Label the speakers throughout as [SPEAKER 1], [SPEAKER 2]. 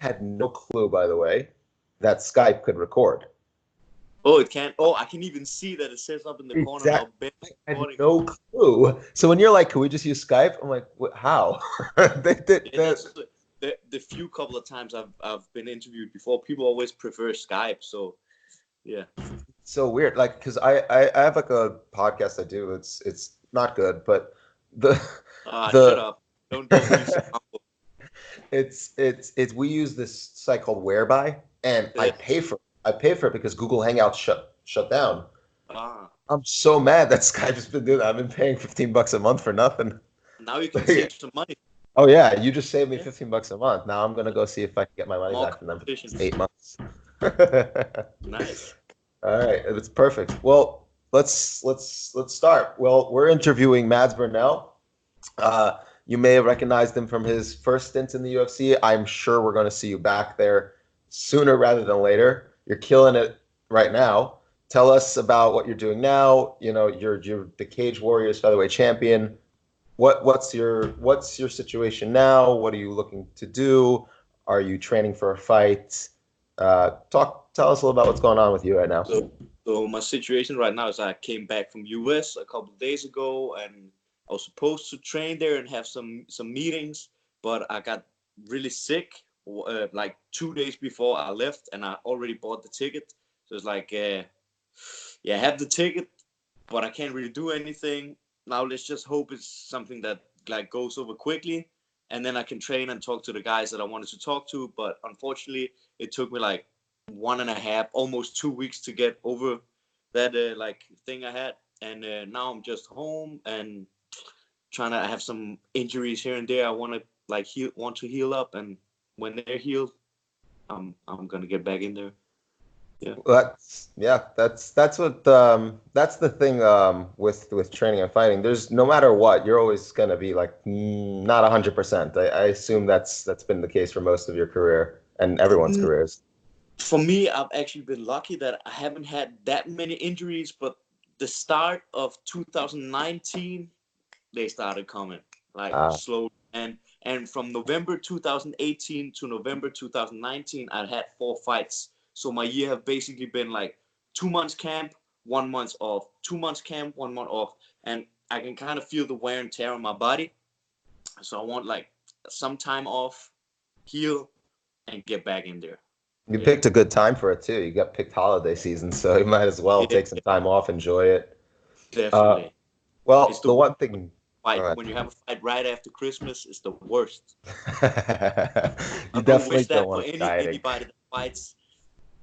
[SPEAKER 1] had no clue, by the way, that Skype could record.
[SPEAKER 2] Oh, it can. Oh, I can even see that it says up in the corner now.
[SPEAKER 1] Exactly.
[SPEAKER 2] Ben
[SPEAKER 1] I had
[SPEAKER 2] recording.
[SPEAKER 1] no clue. So when you're like, can we just use Skype? I'm like, how?
[SPEAKER 2] Yeah, that's the few couple of times I've been interviewed before. People always prefer Skype. So yeah.
[SPEAKER 1] So weird. Like, because I have like a podcast I do. It's not good, but the
[SPEAKER 2] Shut
[SPEAKER 1] the
[SPEAKER 2] up. Don't be so humble.
[SPEAKER 1] it's we use this site called Whereby, and
[SPEAKER 2] Yeah.
[SPEAKER 1] I pay for it because Google Hangouts shut down.
[SPEAKER 2] Ah,
[SPEAKER 1] I'm so mad that Skype has been doing that. I've been paying $15 a month for nothing.
[SPEAKER 2] now you can save some money.
[SPEAKER 1] Oh yeah, you just saved me
[SPEAKER 2] Yeah.
[SPEAKER 1] $15 a month. Now I'm gonna go see if I can get my money
[SPEAKER 2] More
[SPEAKER 1] back from them for
[SPEAKER 2] competition.
[SPEAKER 1] 8 months.
[SPEAKER 2] Nice.
[SPEAKER 1] All right, it's perfect. Well, let's start. Well, we're interviewing Mads Burnell. You may have recognized him from his first stint in the UFC. I'm sure we're going to see you back there sooner rather than later. You're killing it right now. Tell us about what you're doing now. You know, you're the Cage Warriors featherweight champion. What's your situation now? What are you looking to do? Are you training for a fight? Tell us a little about what's going on with you right now.
[SPEAKER 2] So my situation right now is I came back from US a couple of days ago, and I was supposed to train there and have some meetings, but I got really sick like 2 days before I left, and I already bought the ticket. So it's like, yeah, I have the ticket, but I can't really do anything. Now let's just hope it's something that like goes over quickly, and then I can train and talk to the guys that I wanted to talk to. But unfortunately, it took me like 1.5, almost 2 weeks to get over that like thing I had, and now I'm just home and trying to have some injuries here and there. I want to like heal up, and when they're healed, I'm gonna get back in there. Yeah.
[SPEAKER 1] That's what that's the thing with training and fighting. There's no matter what, you're always gonna be like not 100%. I assume that's been the case for most of your career and everyone's careers.
[SPEAKER 2] For me, I've actually been lucky that I haven't had that many injuries, but the start of 2019, they started coming like slow, and from November 2018 to November 2019, I had 4 fights. So my year have basically been like 2 months camp, 1 month off, 2 months camp, 1 month off, and I can kind of feel the wear and tear on my body. So I want like some time off, heal, and get back in there.
[SPEAKER 1] You
[SPEAKER 2] Yeah,
[SPEAKER 1] picked a good time for it too. You got picked holiday season, so you might as well
[SPEAKER 2] yeah,
[SPEAKER 1] take some time off, enjoy it. Uh,
[SPEAKER 2] definitely. It's
[SPEAKER 1] well,
[SPEAKER 2] the
[SPEAKER 1] the
[SPEAKER 2] worst
[SPEAKER 1] one thing.
[SPEAKER 2] fight
[SPEAKER 1] Go ahead.
[SPEAKER 2] when you have a fight right after Christmas. It's the worst. I
[SPEAKER 1] You
[SPEAKER 2] don't
[SPEAKER 1] definitely
[SPEAKER 2] wish
[SPEAKER 1] don't
[SPEAKER 2] that
[SPEAKER 1] want
[SPEAKER 2] for
[SPEAKER 1] to be dieting.
[SPEAKER 2] anybody that fights.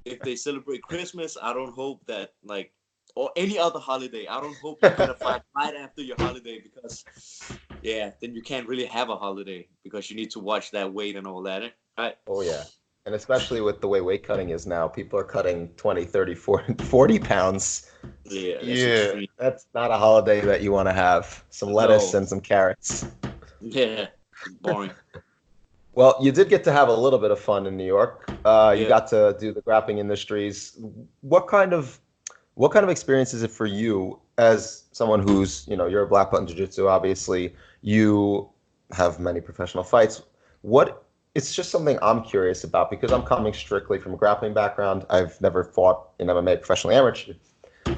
[SPEAKER 2] If they celebrate Christmas, I don't hope that like or any other holiday. I don't hope you get a fight right after your holiday because yeah, then you can't really have a holiday because you need to watch that weight and all that, right?
[SPEAKER 1] Oh yeah. And especially with the way weight cutting is now, people are cutting 20, 30, 40 pounds.
[SPEAKER 2] Yeah, that's
[SPEAKER 1] Yeah,
[SPEAKER 2] extreme.
[SPEAKER 1] that's not a holiday that you want to have. Some lettuce
[SPEAKER 2] No,
[SPEAKER 1] and some carrots.
[SPEAKER 2] yeah, boring.
[SPEAKER 1] Well, you did get to have a little bit of fun in New York. You
[SPEAKER 2] Yeah.
[SPEAKER 1] got to do the grappling industries. What kind of what kind of experience is it for you as someone who's, you're a black belt in jiu-jitsu, obviously. You have many professional fights. What It's just something I'm curious about because I'm coming strictly from a grappling background. I've never fought in MMA professionally amateur.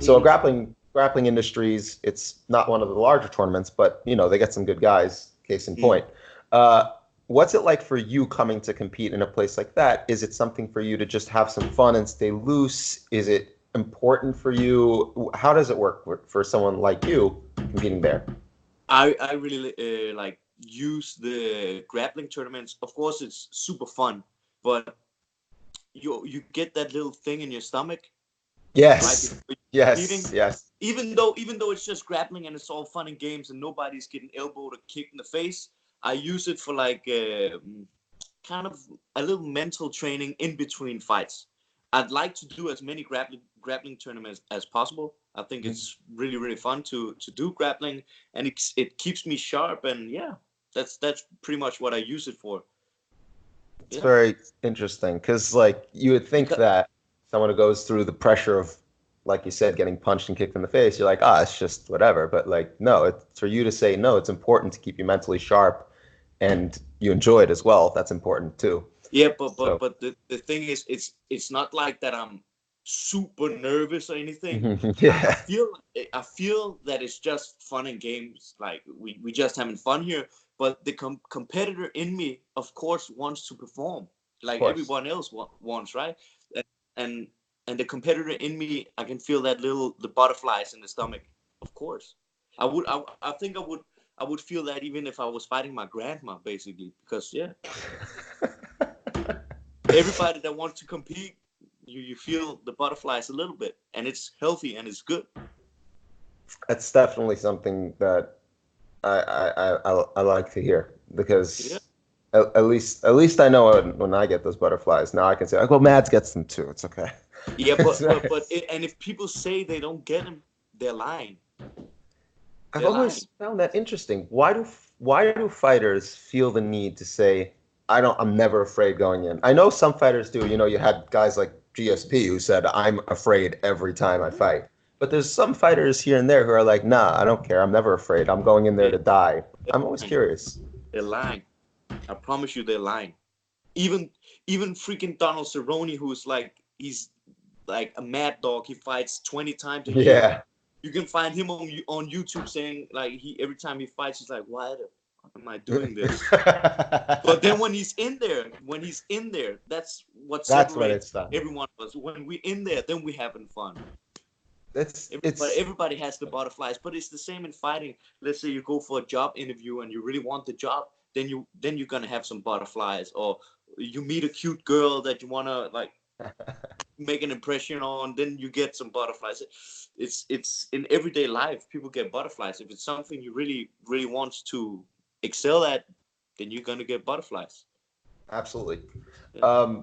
[SPEAKER 1] So
[SPEAKER 2] Mhm.
[SPEAKER 1] grappling industries, it's not one of the larger tournaments, but they get some good guys, case in
[SPEAKER 2] Mhm.
[SPEAKER 1] point. What's it like for you coming to compete in a place like that? Is it something for you to just have some fun and stay loose? Is it important for you? How does it work for someone like you competing there?
[SPEAKER 2] I really like use the grappling tournaments. Of course, it's super fun, but you get that little thing in your stomach right
[SPEAKER 1] Yes,
[SPEAKER 2] before you're competing.
[SPEAKER 1] yes, yes.
[SPEAKER 2] Even though it's just grappling and it's all fun and games and nobody's getting elbowed or kicked in the face, I use it for like kind of a little mental training in between fights. I'd like to do as many grappling tournaments as possible. I think it's really fun to do grappling, and it keeps me sharp. And yeah, that's pretty much what I use it for.
[SPEAKER 1] It's
[SPEAKER 2] Yeah,
[SPEAKER 1] very interesting because, like, you would think
[SPEAKER 2] because
[SPEAKER 1] that someone who goes through the pressure of, like you said, getting punched and kicked in the face, you're like, it's just whatever. But like, no, it's for you to say no. It's important to keep you mentally sharp, and you enjoy it as well. That's important too.
[SPEAKER 2] Yeah, but
[SPEAKER 1] So
[SPEAKER 2] the thing is, it's not like that I'm super nervous or anything. I
[SPEAKER 1] yeah,
[SPEAKER 2] feel I feel that it's just fun and games. Like we just having fun here. But the competitor in me, of course, wants to perform
[SPEAKER 1] of
[SPEAKER 2] like
[SPEAKER 1] course.
[SPEAKER 2] everyone else wants, right? And and and the competitor in me, I can feel that the butterflies in the stomach. Of course, I think I would feel that even if I was fighting my grandma, basically, because yeah, everybody that wants to compete, you feel the butterflies a little bit, and it's healthy and it's good.
[SPEAKER 1] That's definitely something that I like to hear
[SPEAKER 2] Yeah,
[SPEAKER 1] because at least I know when I get those butterflies. Now I can say, like, well, Mads gets them too. It's okay.
[SPEAKER 2] yeah,
[SPEAKER 1] It's all right.
[SPEAKER 2] and if people say they don't get them, they're lying.
[SPEAKER 1] I've
[SPEAKER 2] They're lying.
[SPEAKER 1] always found that interesting. Why do fighters feel the need to say, I'm never afraid going in? I know some fighters do. You had guys like GSP who said, I'm afraid every time I fight. But there's some fighters here and there who are like, nah, I don't care. I'm never afraid. I'm going in there
[SPEAKER 2] They're
[SPEAKER 1] to die. I'm always
[SPEAKER 2] lying.
[SPEAKER 1] curious.
[SPEAKER 2] They're lying. I promise you, they're lying. Even even freaking Donald Cerrone, who's like he's like a mad dog. He fights 20 times a year.
[SPEAKER 1] Yeah.
[SPEAKER 2] You can find him on YouTube saying like he every time he fights, he's like, why the fuck am I doing this? But then when he's in there, that's what
[SPEAKER 1] That's when
[SPEAKER 2] separates
[SPEAKER 1] it's done.
[SPEAKER 2] everyone of us. When we in there, then we having fun. But
[SPEAKER 1] It's
[SPEAKER 2] everybody has the butterflies. But it's the same in fighting. Let's say you go for a job interview and you really want the job, then you're gonna have some butterflies. Or you meet a cute girl that you wanna like make an impression on, then you get some butterflies. It's in everyday life. People get butterflies. If it's something you really want to excel at, then you're gonna get butterflies.
[SPEAKER 1] absolutely.
[SPEAKER 2] Yeah.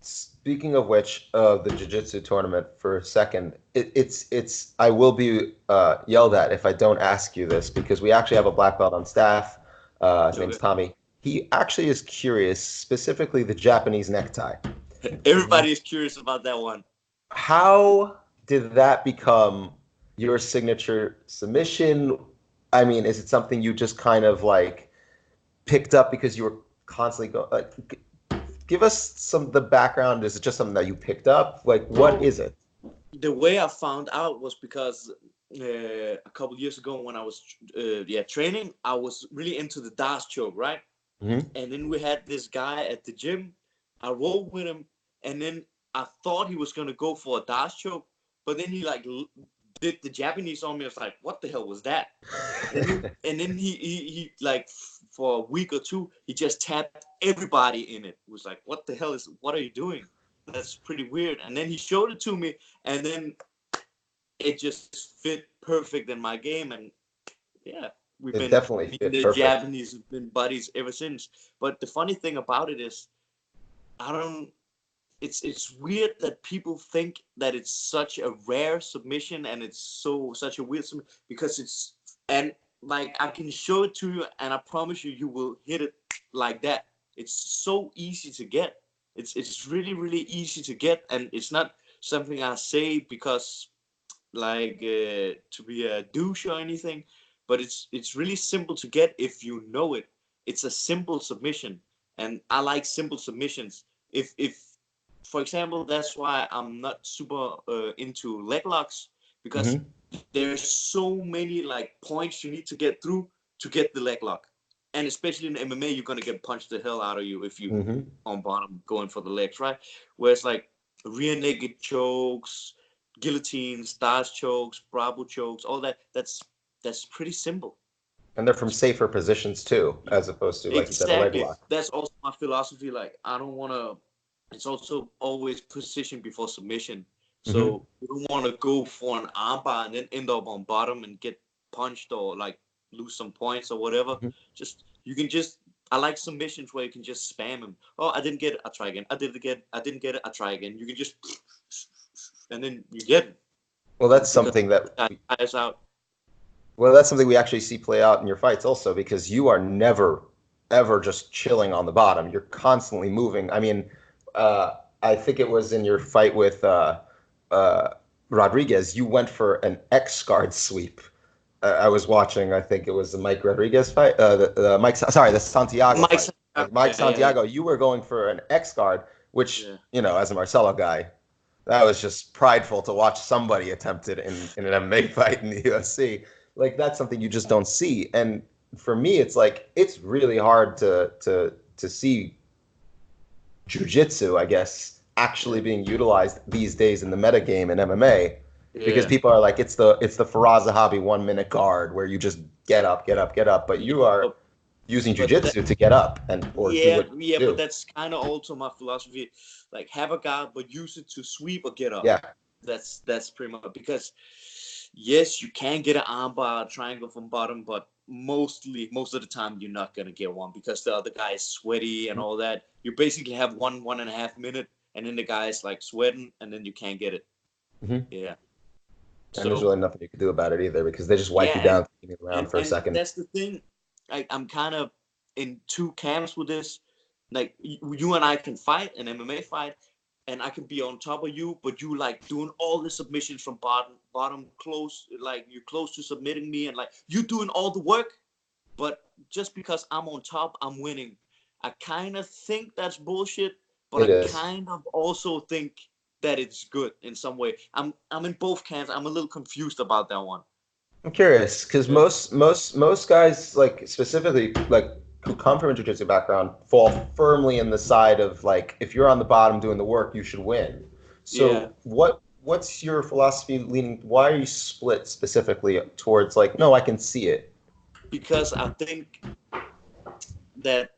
[SPEAKER 1] Speaking of which, the jiu-jitsu tournament for a second, it's I will be yelled at if I don't ask you this because we actually have a black belt on staff. His name's
[SPEAKER 2] Okay.
[SPEAKER 1] Tommy. He actually is curious, specifically the Japanese necktie.
[SPEAKER 2] Everybody is curious about that one.
[SPEAKER 1] How did that become your signature submission? I mean, is it something you just kind of like picked up because you were constantly going? Like, give us the background. Is it just something that you picked up? Like, what
[SPEAKER 2] Well,
[SPEAKER 1] is it?
[SPEAKER 2] the way I found out was because a couple years ago when I was training, I was really into the dance choke, right?
[SPEAKER 1] Hmm.
[SPEAKER 2] And then we had this guy at the gym. I rolled with him, and then I thought he was gonna go for a dance choke, but then he like did the Japanese on me. I was like, what the hell was that? And then he like for a week or two, he just tapped everybody in it. It was like, what are you doing? That's pretty weird. And then he showed it to me, and then it just fit perfect in my game. And yeah, we've
[SPEAKER 1] It
[SPEAKER 2] been
[SPEAKER 1] definitely
[SPEAKER 2] me and
[SPEAKER 1] fit
[SPEAKER 2] the
[SPEAKER 1] perfect.
[SPEAKER 2] Japanese have been buddies ever since. But the funny thing about it is, I don't. It's weird that people think that it's such a rare submission and it's such a weird submission because it's and like I can show it to you and I promise you will hit it like that. It's so easy to get. It's really easy to get, and it's not something I say because like to be a douche or anything, but it's really simple to get if you know it. It's a simple submission, and I like simple submissions. If for example, that's why I'm not super into leg locks because
[SPEAKER 1] Hmm.
[SPEAKER 2] there's so many like points you need to get through to get the leg lock, and especially in MMA, you're gonna get punched the hell out of you if you
[SPEAKER 1] Hmm.
[SPEAKER 2] on bottom going for the legs, right? Whereas like rear naked chokes, guillotines, stars chokes, Bravo chokes, all that's pretty simple.
[SPEAKER 1] And they're from safer positions too, as opposed to, like you said, a leg
[SPEAKER 2] Exactly.
[SPEAKER 1] lock.
[SPEAKER 2] That's also my philosophy. Like I don't want to. It's also always position before submission.
[SPEAKER 1] Hmm.
[SPEAKER 2] So you don't want to go for an armbar and then end up on bottom and get punched or like lose some points or whatever.
[SPEAKER 1] Hmm.
[SPEAKER 2] Just you can just. I like submissions where you can just spam them. Oh, I didn't get it. I try again. I did it again. I didn't get it. I try again. You can just and then you get it
[SPEAKER 1] Well, that's
[SPEAKER 2] because
[SPEAKER 1] something that
[SPEAKER 2] that tires out.
[SPEAKER 1] that's something we actually see play out in your fights also because you are never ever just chilling on the bottom. You're constantly moving. I mean, I think it was in your fight with uh, Rodriguez, you went for an X guard sweep. I was watching. I think it was the Mike Rodriguez fight. The Mike. Sorry, the Santiago
[SPEAKER 2] Mike
[SPEAKER 1] fight. Like Mike
[SPEAKER 2] yeah,
[SPEAKER 1] Santiago, you were going for an X guard, which,
[SPEAKER 2] yeah.
[SPEAKER 1] as a Marcelo guy, that was just prideful to watch somebody attempt it in an MMA fight in the UFC. Like that's something you just don't see. And for me, it's like it's really hard to see jujitsu, I guess, actually
[SPEAKER 2] Yeah,
[SPEAKER 1] being utilized these days in the meta game in MMA, because
[SPEAKER 2] yeah.
[SPEAKER 1] people are like, it's the Faraz Zahabi 1 minute guard where you just get up, get up, get up, but
[SPEAKER 2] Yeah,
[SPEAKER 1] you are
[SPEAKER 2] but
[SPEAKER 1] using
[SPEAKER 2] that,
[SPEAKER 1] jujitsu to get up and or do
[SPEAKER 2] yeah,
[SPEAKER 1] what
[SPEAKER 2] yeah,
[SPEAKER 1] you
[SPEAKER 2] but
[SPEAKER 1] do.
[SPEAKER 2] that's kind of also my philosophy. Like have a guard, but use it to sweep or get up.
[SPEAKER 1] Yeah,
[SPEAKER 2] That's pretty much because yes, you can get an armbar, a triangle from bottom, but most of the time you're not gonna get one because the other guy is sweaty and all that. You basically have 1.5 minute, and then the guy is like sweating, and then you can't get it.
[SPEAKER 1] hmm
[SPEAKER 2] Yeah.
[SPEAKER 1] and there's
[SPEAKER 2] So
[SPEAKER 1] really nothing you can do about it either because they just wipe
[SPEAKER 2] yeah,
[SPEAKER 1] you down, taking it around
[SPEAKER 2] and
[SPEAKER 1] for a
[SPEAKER 2] and
[SPEAKER 1] second.
[SPEAKER 2] that's the thing. I'm kind of in two camps with this. Like you and I can fight an MMA fight, and I can be on top of you, but you like doing all the submissions from bottom close, like you're close to submitting me, and like you doing all the work, but just because I'm on top, I'm winning. I kind of think that's bullshit, but
[SPEAKER 1] It
[SPEAKER 2] I
[SPEAKER 1] is.
[SPEAKER 2] kind of also think that it's good in some way. I'm in both camps. I'm a little confused about that one.
[SPEAKER 1] I'm curious because
[SPEAKER 2] Yeah.
[SPEAKER 1] most guys, like specifically like who come from a jiu-jitsu background, fall firmly in the side of like if you're on the bottom doing the work, you should win.
[SPEAKER 2] Yeah,
[SPEAKER 1] So what's your philosophy leaning? Why are you split specifically towards like no, I can see it.
[SPEAKER 2] because I think that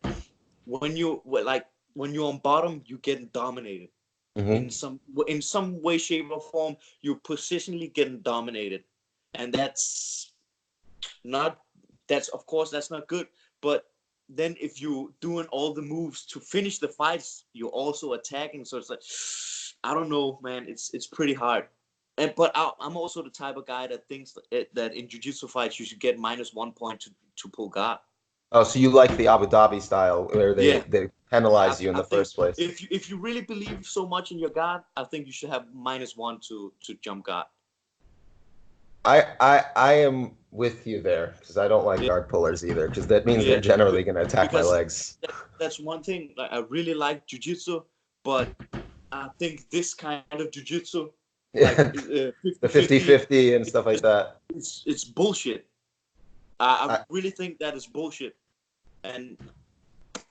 [SPEAKER 2] when you're on bottom, you're getting dominated
[SPEAKER 1] hmm
[SPEAKER 2] in some way, shape, or form. You're positionally getting dominated, and not that's of course that's not good. But then if you're doing all the moves to finish the fights, you're also attacking. So it's like I don't know, man. It's pretty hard. And but I'm also the type of guy that thinks that in jiu-jitsu fights you should get -1 point to pull guard.
[SPEAKER 1] Oh, so you like the Abu Dhabi style where they
[SPEAKER 2] Yeah,
[SPEAKER 1] they penalize you in
[SPEAKER 2] I
[SPEAKER 1] the
[SPEAKER 2] think
[SPEAKER 1] first place?
[SPEAKER 2] if you really believe so much in your guard, I think you should have -1 to jump guard.
[SPEAKER 1] I am with you there because I don't like
[SPEAKER 2] Yeah,
[SPEAKER 1] guard pullers either because that means they're
[SPEAKER 2] yeah,
[SPEAKER 1] generally going to attack my
[SPEAKER 2] because
[SPEAKER 1] legs.
[SPEAKER 2] that's one thing. Like I really like jujitsu, but I think this kind of jujitsu, like
[SPEAKER 1] Yeah, the
[SPEAKER 2] 50-50,
[SPEAKER 1] 50-50 and stuff like that.
[SPEAKER 2] it's bullshit. I
[SPEAKER 1] I,
[SPEAKER 2] really think that is bullshit. And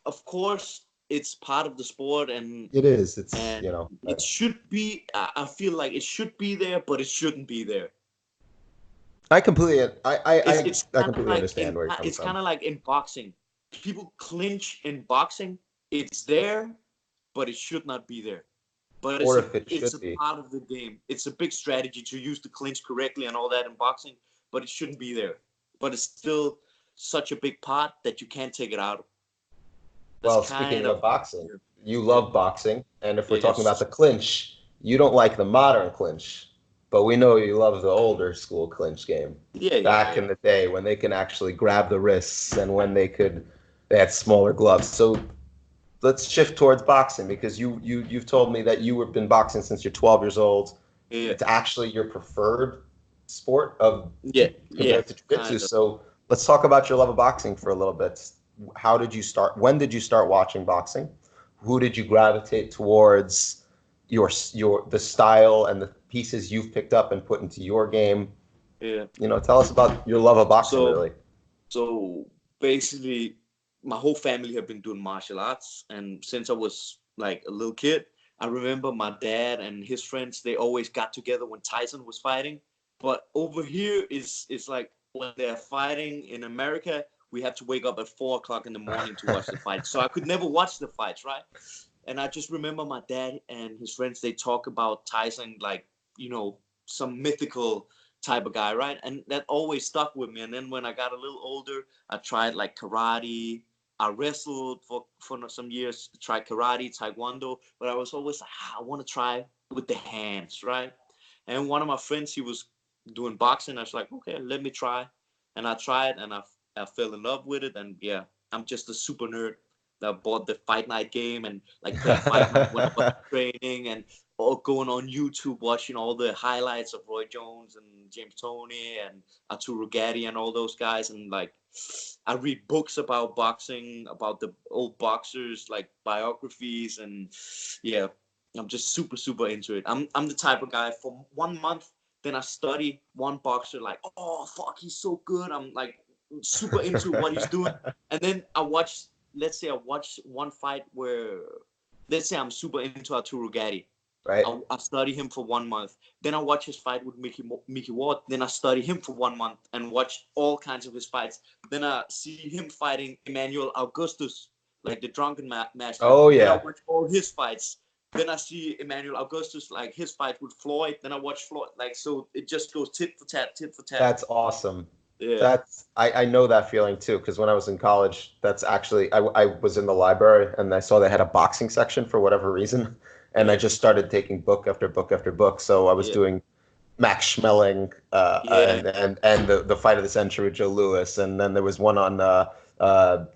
[SPEAKER 2] of course, it's part of the sport,
[SPEAKER 1] it is. It's
[SPEAKER 2] and it should be. I feel like it should be there, but it shouldn't be there.
[SPEAKER 1] I completely I, I
[SPEAKER 2] It's
[SPEAKER 1] I I
[SPEAKER 2] kind of
[SPEAKER 1] completely
[SPEAKER 2] like
[SPEAKER 1] understand where you're coming
[SPEAKER 2] it's kind
[SPEAKER 1] from.
[SPEAKER 2] of like in boxing. People clinch in boxing. It's there, but it should not be there. But
[SPEAKER 1] Or if it
[SPEAKER 2] it's
[SPEAKER 1] should
[SPEAKER 2] a
[SPEAKER 1] be.
[SPEAKER 2] part of the game. It's a big strategy to use the clinch correctly and all that in boxing, but it shouldn't be there. But it's still such a big part that you can't take it out. That's
[SPEAKER 1] Well,
[SPEAKER 2] kind
[SPEAKER 1] speaking
[SPEAKER 2] of
[SPEAKER 1] of boxing, you
[SPEAKER 2] yeah.
[SPEAKER 1] love boxing, and if we're talking about
[SPEAKER 2] Yes.
[SPEAKER 1] the clinch, you don't like the modern clinch, but we know you love the older school clinch game.
[SPEAKER 2] Yeah, yeah,
[SPEAKER 1] Back in
[SPEAKER 2] yeah.
[SPEAKER 1] the day when they can actually grab the wrists and when they had smaller gloves. So let's shift towards boxing because you've told me that you have been boxing since you're 12 years old.
[SPEAKER 2] Yeah.
[SPEAKER 1] It's actually your preferred sport of
[SPEAKER 2] Yeah, yeah,
[SPEAKER 1] compared to jiu-jitsu.
[SPEAKER 2] kind of.
[SPEAKER 1] So let's talk about your love of boxing for a little bit. How did you start? When did you start watching boxing? Who did you gravitate towards? Your the style and the pieces you've picked up and put into your game.
[SPEAKER 2] Yeah.
[SPEAKER 1] Tell us about your love of boxing,
[SPEAKER 2] So
[SPEAKER 1] really.
[SPEAKER 2] so basically my whole family have been doing martial arts, and since I was like a little kid, I remember my dad and his friends, they always got together when Tyson was fighting. But over here is like when they're fighting in America, we have to wake up at 4 o'clock in the morning to watch the fight. So I could never watch the fights, right? And I just remember my dad and his friends, they talk about Tyson like, you know, some mythical type of guy, right? And that always stuck with me. And then when I got a little older, I tried like karate. I wrestled for some years, tried karate, taekwondo, but I was always like, I want to try with the hands, right? And one of my friends, he was doing boxing. I was like, okay, let me try. And I tried, and I fell in love with it. And yeah, I'm just a super nerd that bought the fight night game and like played fight night when I was training. And or going on YouTube watching all the highlights of Roy Jones and James Toney and Arturo Gatti and all those guys, and like I read books about boxing, about the old boxers, like biographies, and yeah, I'm just super into it. I'm the type of guy for 1 month, then I study one boxer, like, oh fuck, he's so good. I'm like super into what he's doing, and then let's say I watch one fight where, let's say I'm super into Arturo Gatti.
[SPEAKER 1] Right.
[SPEAKER 2] I study him for 1 month. Then I watch his fight with Mickey Ward. Then I study him for 1 month and watch all kinds of his fights. Then I see him fighting Emmanuel Augustus, like the Drunken Master.
[SPEAKER 1] Oh yeah.
[SPEAKER 2] Then I watch all his fights. Then I see Emmanuel Augustus, like his fight with Floyd. Then I watch Floyd. Like, so it just goes tit for tat, tit for tat.
[SPEAKER 1] That's awesome.
[SPEAKER 2] Yeah.
[SPEAKER 1] I know that feeling too, because when I was in college, that's actually I was in the library and I saw they had a boxing section for whatever reason. And I just started taking book after book after book. So I was doing Max Schmeling and the fight of the century with Joe Louis, and then there was one on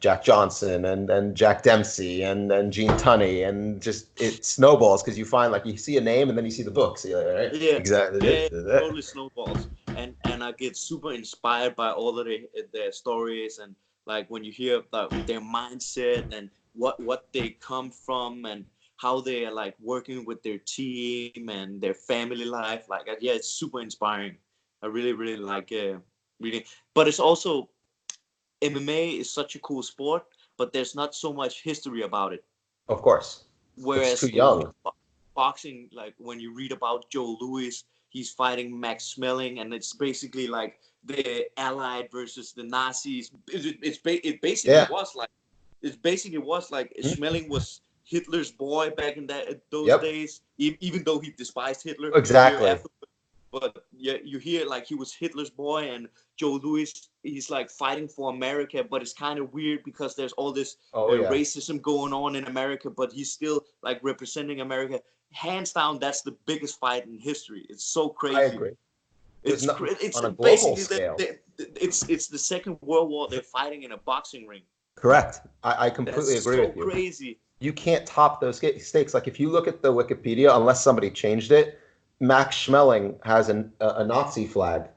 [SPEAKER 1] Jack Johnson and Jack Dempsey and Gene Tunney, and just it snowballs because you find like you see a name and then you see the book. So you're like, right?
[SPEAKER 2] Yeah,
[SPEAKER 1] exactly.
[SPEAKER 2] Yeah, totally snowballs, and I get super inspired by all of their stories, and like when you hear about their mindset and what they come from and how they are like working with their team and their family life. Like, yeah, it's super inspiring. I really like reading. But it's also, MMA is such a cool sport, but there's not so much history about it.
[SPEAKER 1] Of course.
[SPEAKER 2] Whereas
[SPEAKER 1] it's too young.
[SPEAKER 2] Boxing, like when you read about Joe Louis, he's fighting Max Schmeling, and it's basically like the Allied versus the Nazis. It basically was like Schmeling was Hitler's boy back in those days, even though he despised Hitler.
[SPEAKER 1] Exactly.
[SPEAKER 2] But yeah, you hear like he was Hitler's boy, and Joe Louis, he's like fighting for America, but it's kind of weird because there's all this racism going on in America, but he's still like representing America. Hands down, that's the biggest fight in history. It's so crazy.
[SPEAKER 1] I agree.
[SPEAKER 2] It's
[SPEAKER 1] on a global scale.
[SPEAKER 2] It's the Second World War. They're fighting in a boxing ring.
[SPEAKER 1] Correct. I completely agree with you.
[SPEAKER 2] So crazy.
[SPEAKER 1] You can't top those stakes. Like if you look at the Wikipedia, unless somebody changed it, Max Schmeling has a Nazi flag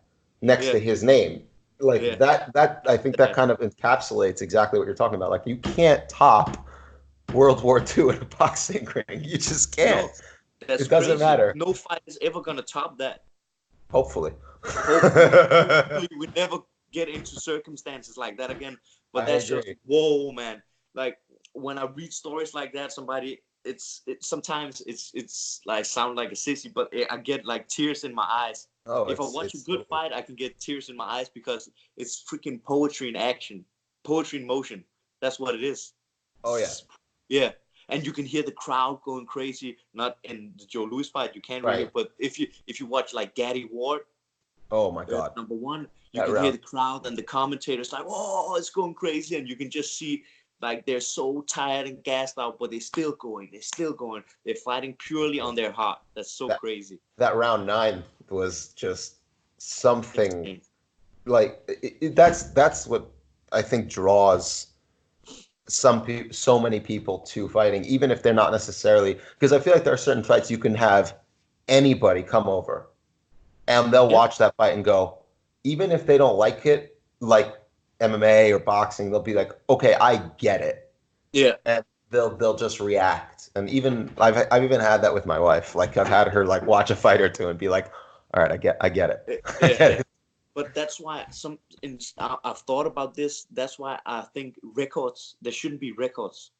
[SPEAKER 1] next to his name. Like that I think that kind of encapsulates exactly what you're talking about. Like you can't top World War II in a boxing ring. You just can't.
[SPEAKER 2] No,
[SPEAKER 1] it doesn't matter.
[SPEAKER 2] No fight is ever gonna top that.
[SPEAKER 1] Hopefully.
[SPEAKER 2] Hopefully we never get into circumstances like that again. But that's just, whoa, man. Like when I read stories like that, sometimes it's like sound like a sissy, but I get like tears in my eyes. If I watch a good fight, I can get tears in my eyes because it's freaking poetry in action, poetry in motion. That's what it is.
[SPEAKER 1] Oh yeah.
[SPEAKER 2] Yeah. And you can hear the crowd going crazy. Not in the Joe Louis fight, you can't really, but if you watch like Gatti Ward,
[SPEAKER 1] oh my God,
[SPEAKER 2] number one, you can hear the crowd and the commentators like, oh, it's going crazy, and you can just see like they're so tired and gassed out, but they're still going. They're fighting purely on their heart. That's so crazy.
[SPEAKER 1] That round 9 was just something. Like that's what I think draws so many people to fighting, even if they're not necessarily, because I feel like there are certain fights you can have anybody come over and they'll watch that fight and go, even if they don't like it, like MMA or boxing, they'll be like, okay, I get it.
[SPEAKER 2] Yeah.
[SPEAKER 1] And they'll just react. And even I've even had that with my wife. Like I've had her like watch a fight or two and be like, all right, I get it. I get it.
[SPEAKER 2] But that's why I've thought about this. That's why I think there shouldn't be records.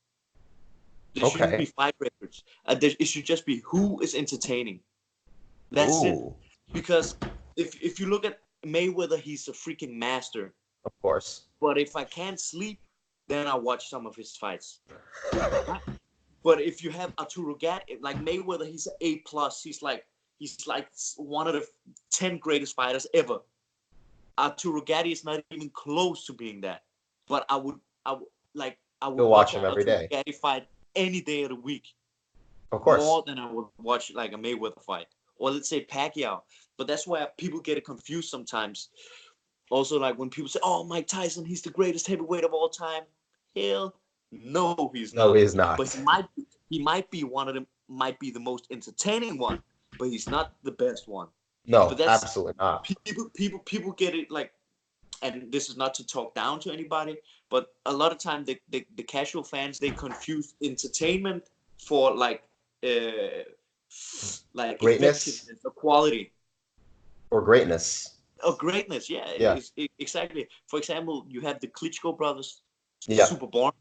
[SPEAKER 2] There shouldn't be fight records. It should just be who is entertaining. That's it. Because if you look at Mayweather, he's a freaking master.
[SPEAKER 1] Of course.
[SPEAKER 2] But if I can't sleep, then I watch some of his fights. But if you have Arturo Gatti, like Mayweather, he's an A+. He's like one of the 10 greatest fighters ever. Arturo Gatti is not even close to being that. But I would
[SPEAKER 1] watch him every day.
[SPEAKER 2] Gatti fight any day of the week.
[SPEAKER 1] Of course.
[SPEAKER 2] More than I would watch like a Mayweather fight. Or let's say Pacquiao. But that's why people get it confused sometimes. Also, like when people say, oh, Mike Tyson, he's the greatest heavyweight of all time. Hell No, he's
[SPEAKER 1] No,
[SPEAKER 2] not.
[SPEAKER 1] he's not.
[SPEAKER 2] But he might be one of them. Might be the most entertaining one, but he's not the best one. But
[SPEAKER 1] No,
[SPEAKER 2] that's
[SPEAKER 1] absolutely not.
[SPEAKER 2] people get it like, and this is not to talk down to anybody, but a lot of time the casual fans, they confuse entertainment for like
[SPEAKER 1] Greatness
[SPEAKER 2] effectiveness or quality
[SPEAKER 1] or greatness.
[SPEAKER 2] or greatness. Yeah,
[SPEAKER 1] Yeah.
[SPEAKER 2] exactly. For example, you have the Klitschko brothers,
[SPEAKER 1] Yeah.
[SPEAKER 2] super boring,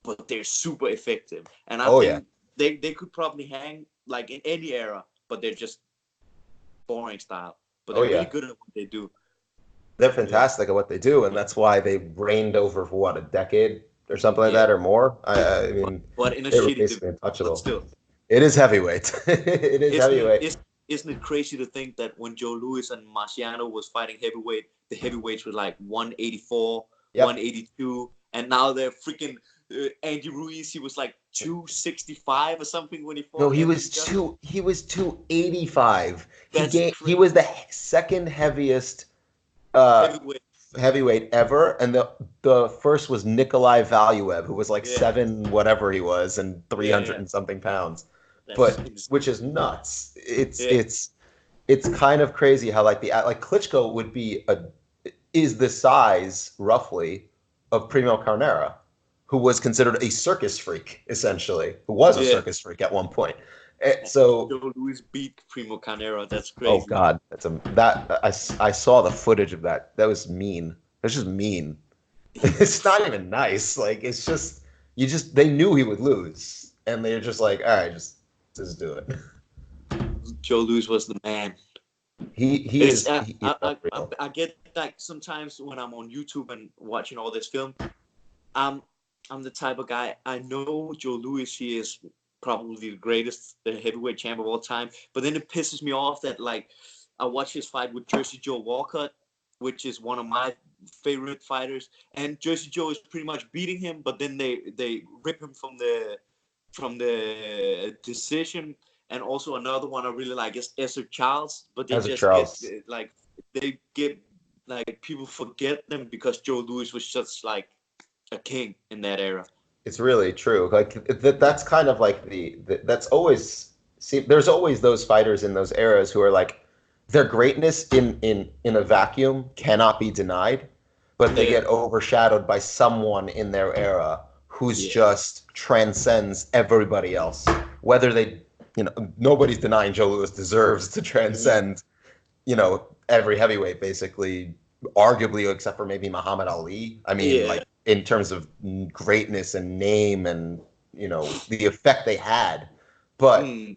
[SPEAKER 2] but they're super effective, and I
[SPEAKER 1] Oh,
[SPEAKER 2] think they could probably hang like in any era, but they're just boring style. But
[SPEAKER 1] Oh,
[SPEAKER 2] they're really
[SPEAKER 1] yeah.
[SPEAKER 2] good at what they do.
[SPEAKER 1] They're fantastic at what they do, and that's why they reigned over for what, a decade or something like
[SPEAKER 2] Yeah,
[SPEAKER 1] that or more. I mean,
[SPEAKER 2] but in a
[SPEAKER 1] they were
[SPEAKER 2] shitty
[SPEAKER 1] basically
[SPEAKER 2] division. But
[SPEAKER 1] untouchable.
[SPEAKER 2] still,
[SPEAKER 1] It is heavyweight. It is
[SPEAKER 2] isn't it
[SPEAKER 1] heavyweight.
[SPEAKER 2] isn't it crazy to think that when Joe Louis and Marciano was fighting heavyweight, the heavyweights were like 184,
[SPEAKER 1] Yep.
[SPEAKER 2] 182, and now they're freaking Andy Ruiz. He was like 265 or something when he fought.
[SPEAKER 1] No, he
[SPEAKER 2] Anthony
[SPEAKER 1] was
[SPEAKER 2] Joshua.
[SPEAKER 1] he was 285.
[SPEAKER 2] That's
[SPEAKER 1] He
[SPEAKER 2] crazy.
[SPEAKER 1] was the second heaviest uh
[SPEAKER 2] Heavyweight.
[SPEAKER 1] heavyweight ever, and the first was Nikolai Valuev, who was like
[SPEAKER 2] Yeah,
[SPEAKER 1] 7 whatever he was and 300
[SPEAKER 2] yeah.
[SPEAKER 1] and something pounds.
[SPEAKER 2] That's
[SPEAKER 1] But
[SPEAKER 2] insane.
[SPEAKER 1] which is nuts.
[SPEAKER 2] Yeah,
[SPEAKER 1] It's kind of crazy how like Klitschko would be is the size roughly of Primo Carnera, who was considered a circus freak essentially, who was a
[SPEAKER 2] yeah.
[SPEAKER 1] circus freak at one point. So
[SPEAKER 2] Joe Louis beat Primo Carnera. That's
[SPEAKER 1] oh
[SPEAKER 2] crazy.
[SPEAKER 1] God, I saw the footage of that. That was mean. That's just mean. It's not even nice. Like it's just they knew he would lose, and they're just like, all right, just do it.
[SPEAKER 2] Joe Louis was the man.
[SPEAKER 1] He
[SPEAKER 2] It's
[SPEAKER 1] is he's unreal.
[SPEAKER 2] I get like sometimes when I'm on YouTube and watching all this film, I'm I'm the type of guy. I know Joe Louis. He is probably the greatest heavyweight champ of all time. But then it pisses me off that like I watch his fight with Jersey Joe Walcott, which is one of my favorite fighters, and Jersey Joe is pretty much beating him. But then they rip him from the decision. And also another one I really like is Esther Charles, but they
[SPEAKER 1] As a
[SPEAKER 2] just get
[SPEAKER 1] Charles.
[SPEAKER 2] like they get like people forget them because Joe Louis was just like a king in that era.
[SPEAKER 1] It's really true. Like that's kind of like that's always there's always those fighters in those eras who are like their greatness in a vacuum cannot be denied, but they get overshadowed by someone in their era who's just transcends everybody else. Whether they, nobody's denying Joe Louis deserves to transcend, every heavyweight basically, arguably except for maybe Muhammad Ali. I mean, like in terms of greatness and name and the effect they had, but you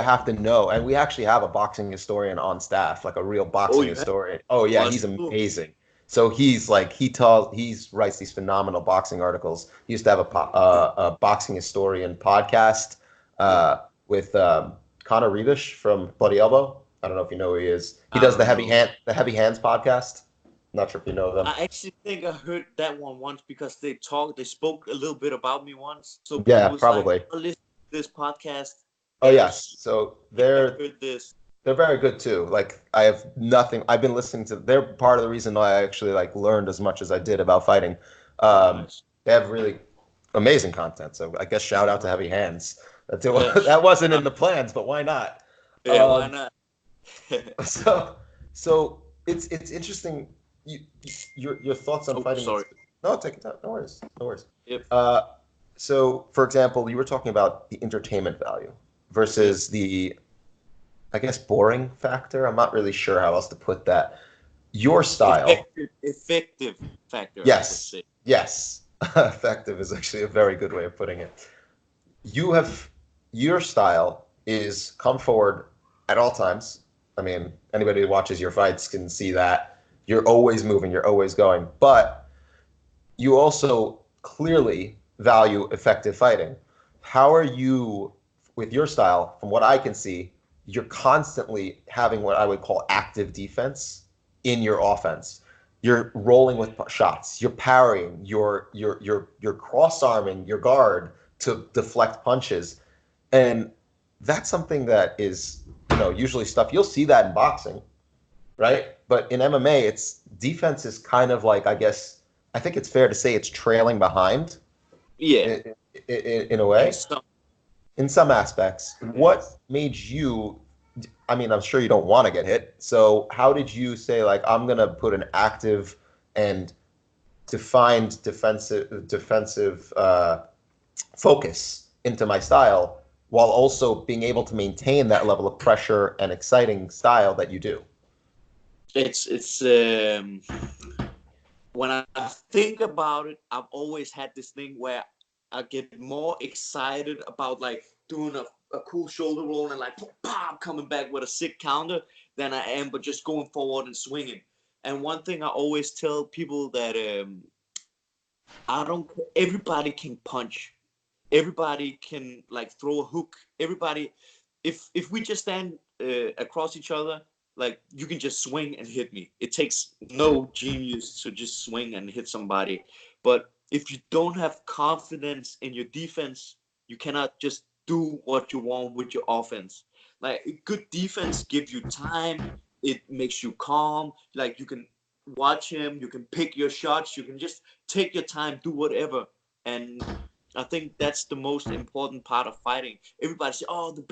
[SPEAKER 1] have to know, and we actually have a boxing historian on staff, like a real boxing historian. Oh yeah, he's amazing. So he's like he writes these phenomenal boxing articles. He used to have a boxing historian podcast with Conor Reevish from Bloody Elbow. I don't know if you know who he is. He does the Heavy Hands podcast. Not sure if you know them.
[SPEAKER 2] I actually think I heard that one once because they spoke a little bit about me once. So
[SPEAKER 1] yeah,
[SPEAKER 2] it was
[SPEAKER 1] probably.
[SPEAKER 2] Like, listen to this podcast.
[SPEAKER 1] Oh yes, so
[SPEAKER 2] I heard this.
[SPEAKER 1] They're very good too. Like I have nothing. I've been listening to. They're part of the reason why I actually learned as much as I did about fighting.
[SPEAKER 2] Nice.
[SPEAKER 1] They have really amazing content. So I guess shout out to Heavy Hands. That wasn't in the plans, but why not?
[SPEAKER 2] Yeah, why not?
[SPEAKER 1] so it's interesting. Your thoughts on fighting?
[SPEAKER 2] Sorry.
[SPEAKER 1] No, take it down. No worries. No worries.
[SPEAKER 2] Yep.
[SPEAKER 1] So for example, you were talking about the entertainment value versus the, I guess, boring factor. I'm not really sure how else to put that. Your style.
[SPEAKER 2] Effective factor.
[SPEAKER 1] Yes. Yes. Effective is actually a very good way of putting it. Your style is come forward at all times. I mean, anybody who watches your fights can see that. You're always moving. You're always going. But you also clearly value effective fighting. How are you with your style? From what I can see, you're constantly having what I would call active defense in your offense. You're rolling with shots. You're parrying. You're cross-arming your guard to deflect punches, and that's something that is usually stuff you'll see that in boxing, right? But in MMA, it's defense is kind of like, I guess, I think it's fair to say it's trailing behind.
[SPEAKER 2] Yeah,
[SPEAKER 1] In a
[SPEAKER 2] in
[SPEAKER 1] way,
[SPEAKER 2] some.
[SPEAKER 1] in some aspects. What made you? I mean, I'm sure you don't want to get hit. So how did you say like I'm gonna put an active and defined defensive focus into my style while also being able to maintain that level of pressure and exciting style that you do?
[SPEAKER 2] It's when I think about it, I've always had this thing where I get more excited about like doing a cool shoulder roll and like pop coming back with a sick counter than I am but just going forward and swinging. And one thing I always tell people that I don't. Everybody can punch. Everybody can like throw a hook. Everybody, if we just stand across each other, like you can just swing and hit me. It takes no genius to just swing and hit somebody. But if you don't have confidence in your defense, you cannot just do what you want with your offense. Like good defense gives you time. It makes you calm. Like you can watch him. You can pick your shots. You can just take your time, do whatever. And I think that's the most important part of fighting. Everybody say, "Oh, the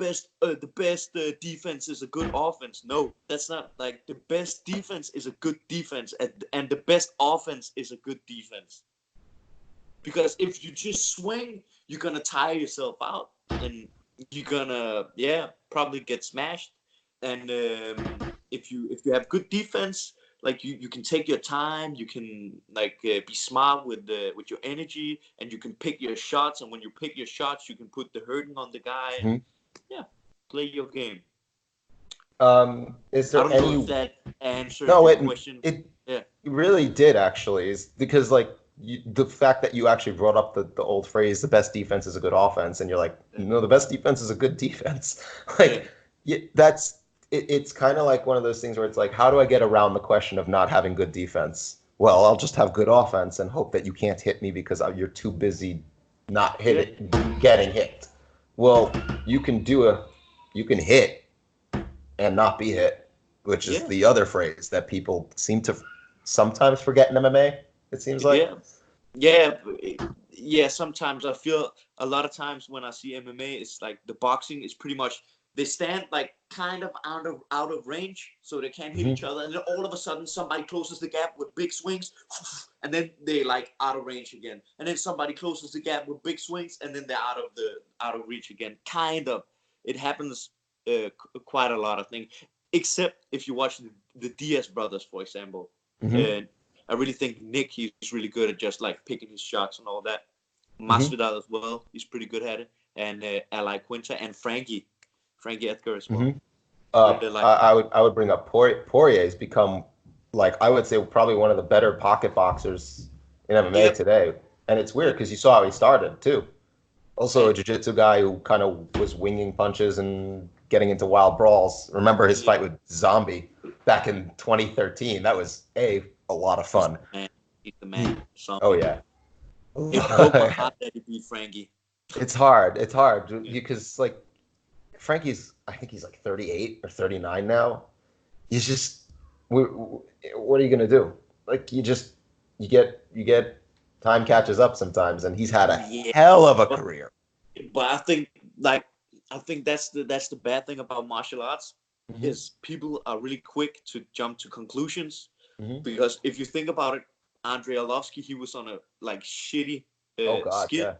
[SPEAKER 2] best defense is a good offense." No, that's not. Like the best defense is a good defense, and the best offense is a good defense. Because if you just swing, you're gonna tire yourself out, and you're gonna probably get smashed. And if you have good defense, like you can take your time, you can like be smart with your energy, and you can pick your shots. And when you pick your shots, you can put the hurting on the guy, and
[SPEAKER 1] Mhm.
[SPEAKER 2] play your game.
[SPEAKER 1] Is
[SPEAKER 2] I
[SPEAKER 1] there
[SPEAKER 2] don't know if
[SPEAKER 1] any?
[SPEAKER 2] that answered
[SPEAKER 1] No,
[SPEAKER 2] your
[SPEAKER 1] it
[SPEAKER 2] question.
[SPEAKER 1] it
[SPEAKER 2] Yeah,
[SPEAKER 1] really did actually. Is because like the fact that you actually brought up the old phrase, "the best defense is a good offense," and you're like, no, the best defense is a good defense.
[SPEAKER 2] yeah,
[SPEAKER 1] Like, that's it's kind of like one of those things where it's like, how do I get around the question of not having good defense? Well, I'll just have good offense and hope that you can't hit me because you're too busy not
[SPEAKER 2] yeah,
[SPEAKER 1] getting hit. Well, you can you can hit and not be hit, which is
[SPEAKER 2] yeah,
[SPEAKER 1] the other phrase that people seem to sometimes forget in MMA. It seems like.
[SPEAKER 2] yeah. Yeah, yeah. Sometimes I feel a lot of times when I see MMA, it's like the boxing is pretty much they stand like kind of out of range, so they can't hit
[SPEAKER 1] Mhm.
[SPEAKER 2] each other, and then all of a sudden somebody closes the gap with big swings, and then they like out of range again, and then somebody closes the gap with big swings, and then they're out of reach again. Kind of, it happens quite a lot. I think, except if you watch the Diaz brothers, for example.
[SPEAKER 1] Mhm.
[SPEAKER 2] Uh, I really think Nick, he's really good at just like picking his shots and all that.
[SPEAKER 1] Mhm.
[SPEAKER 2] Masvidal as well, he's pretty good at it. And Ali Quinta and Frankie Edgar as well.
[SPEAKER 1] Mhm.
[SPEAKER 2] Really like.
[SPEAKER 1] I would bring up Poirier's become like I would say probably one of the better pocket boxers in MMA
[SPEAKER 2] Yep,
[SPEAKER 1] today, and it's weird
[SPEAKER 2] yep,
[SPEAKER 1] because you saw how he started too. Also a
[SPEAKER 2] and
[SPEAKER 1] jiu-jitsu guy who kind of was winging punches and getting into wild brawls. Remember his
[SPEAKER 2] yeah,
[SPEAKER 1] fight with Zombie back in 2013? That was a lot of
[SPEAKER 2] he's
[SPEAKER 1] fun.
[SPEAKER 2] the man. He's the man.
[SPEAKER 1] He, oh
[SPEAKER 2] Zombie.
[SPEAKER 1] yeah.
[SPEAKER 2] It broke my heart that he beat Frankie.
[SPEAKER 1] It's hard. It's hard
[SPEAKER 2] Yeah,
[SPEAKER 1] because like Frankie's, I think he's like 38 or 39 now. He's just, what are you gonna do? Like you get time catches up sometimes, and he's had a
[SPEAKER 2] yeah.
[SPEAKER 1] hell of a
[SPEAKER 2] But,
[SPEAKER 1] career.
[SPEAKER 2] but I think that's the bad thing about martial arts
[SPEAKER 1] Hmm.
[SPEAKER 2] is people are really quick to jump to conclusions.
[SPEAKER 1] Hmm.
[SPEAKER 2] Because if you think about it, Andrei Arlovski, he was on a like shitty
[SPEAKER 1] Oh God,
[SPEAKER 2] skid
[SPEAKER 1] yeah.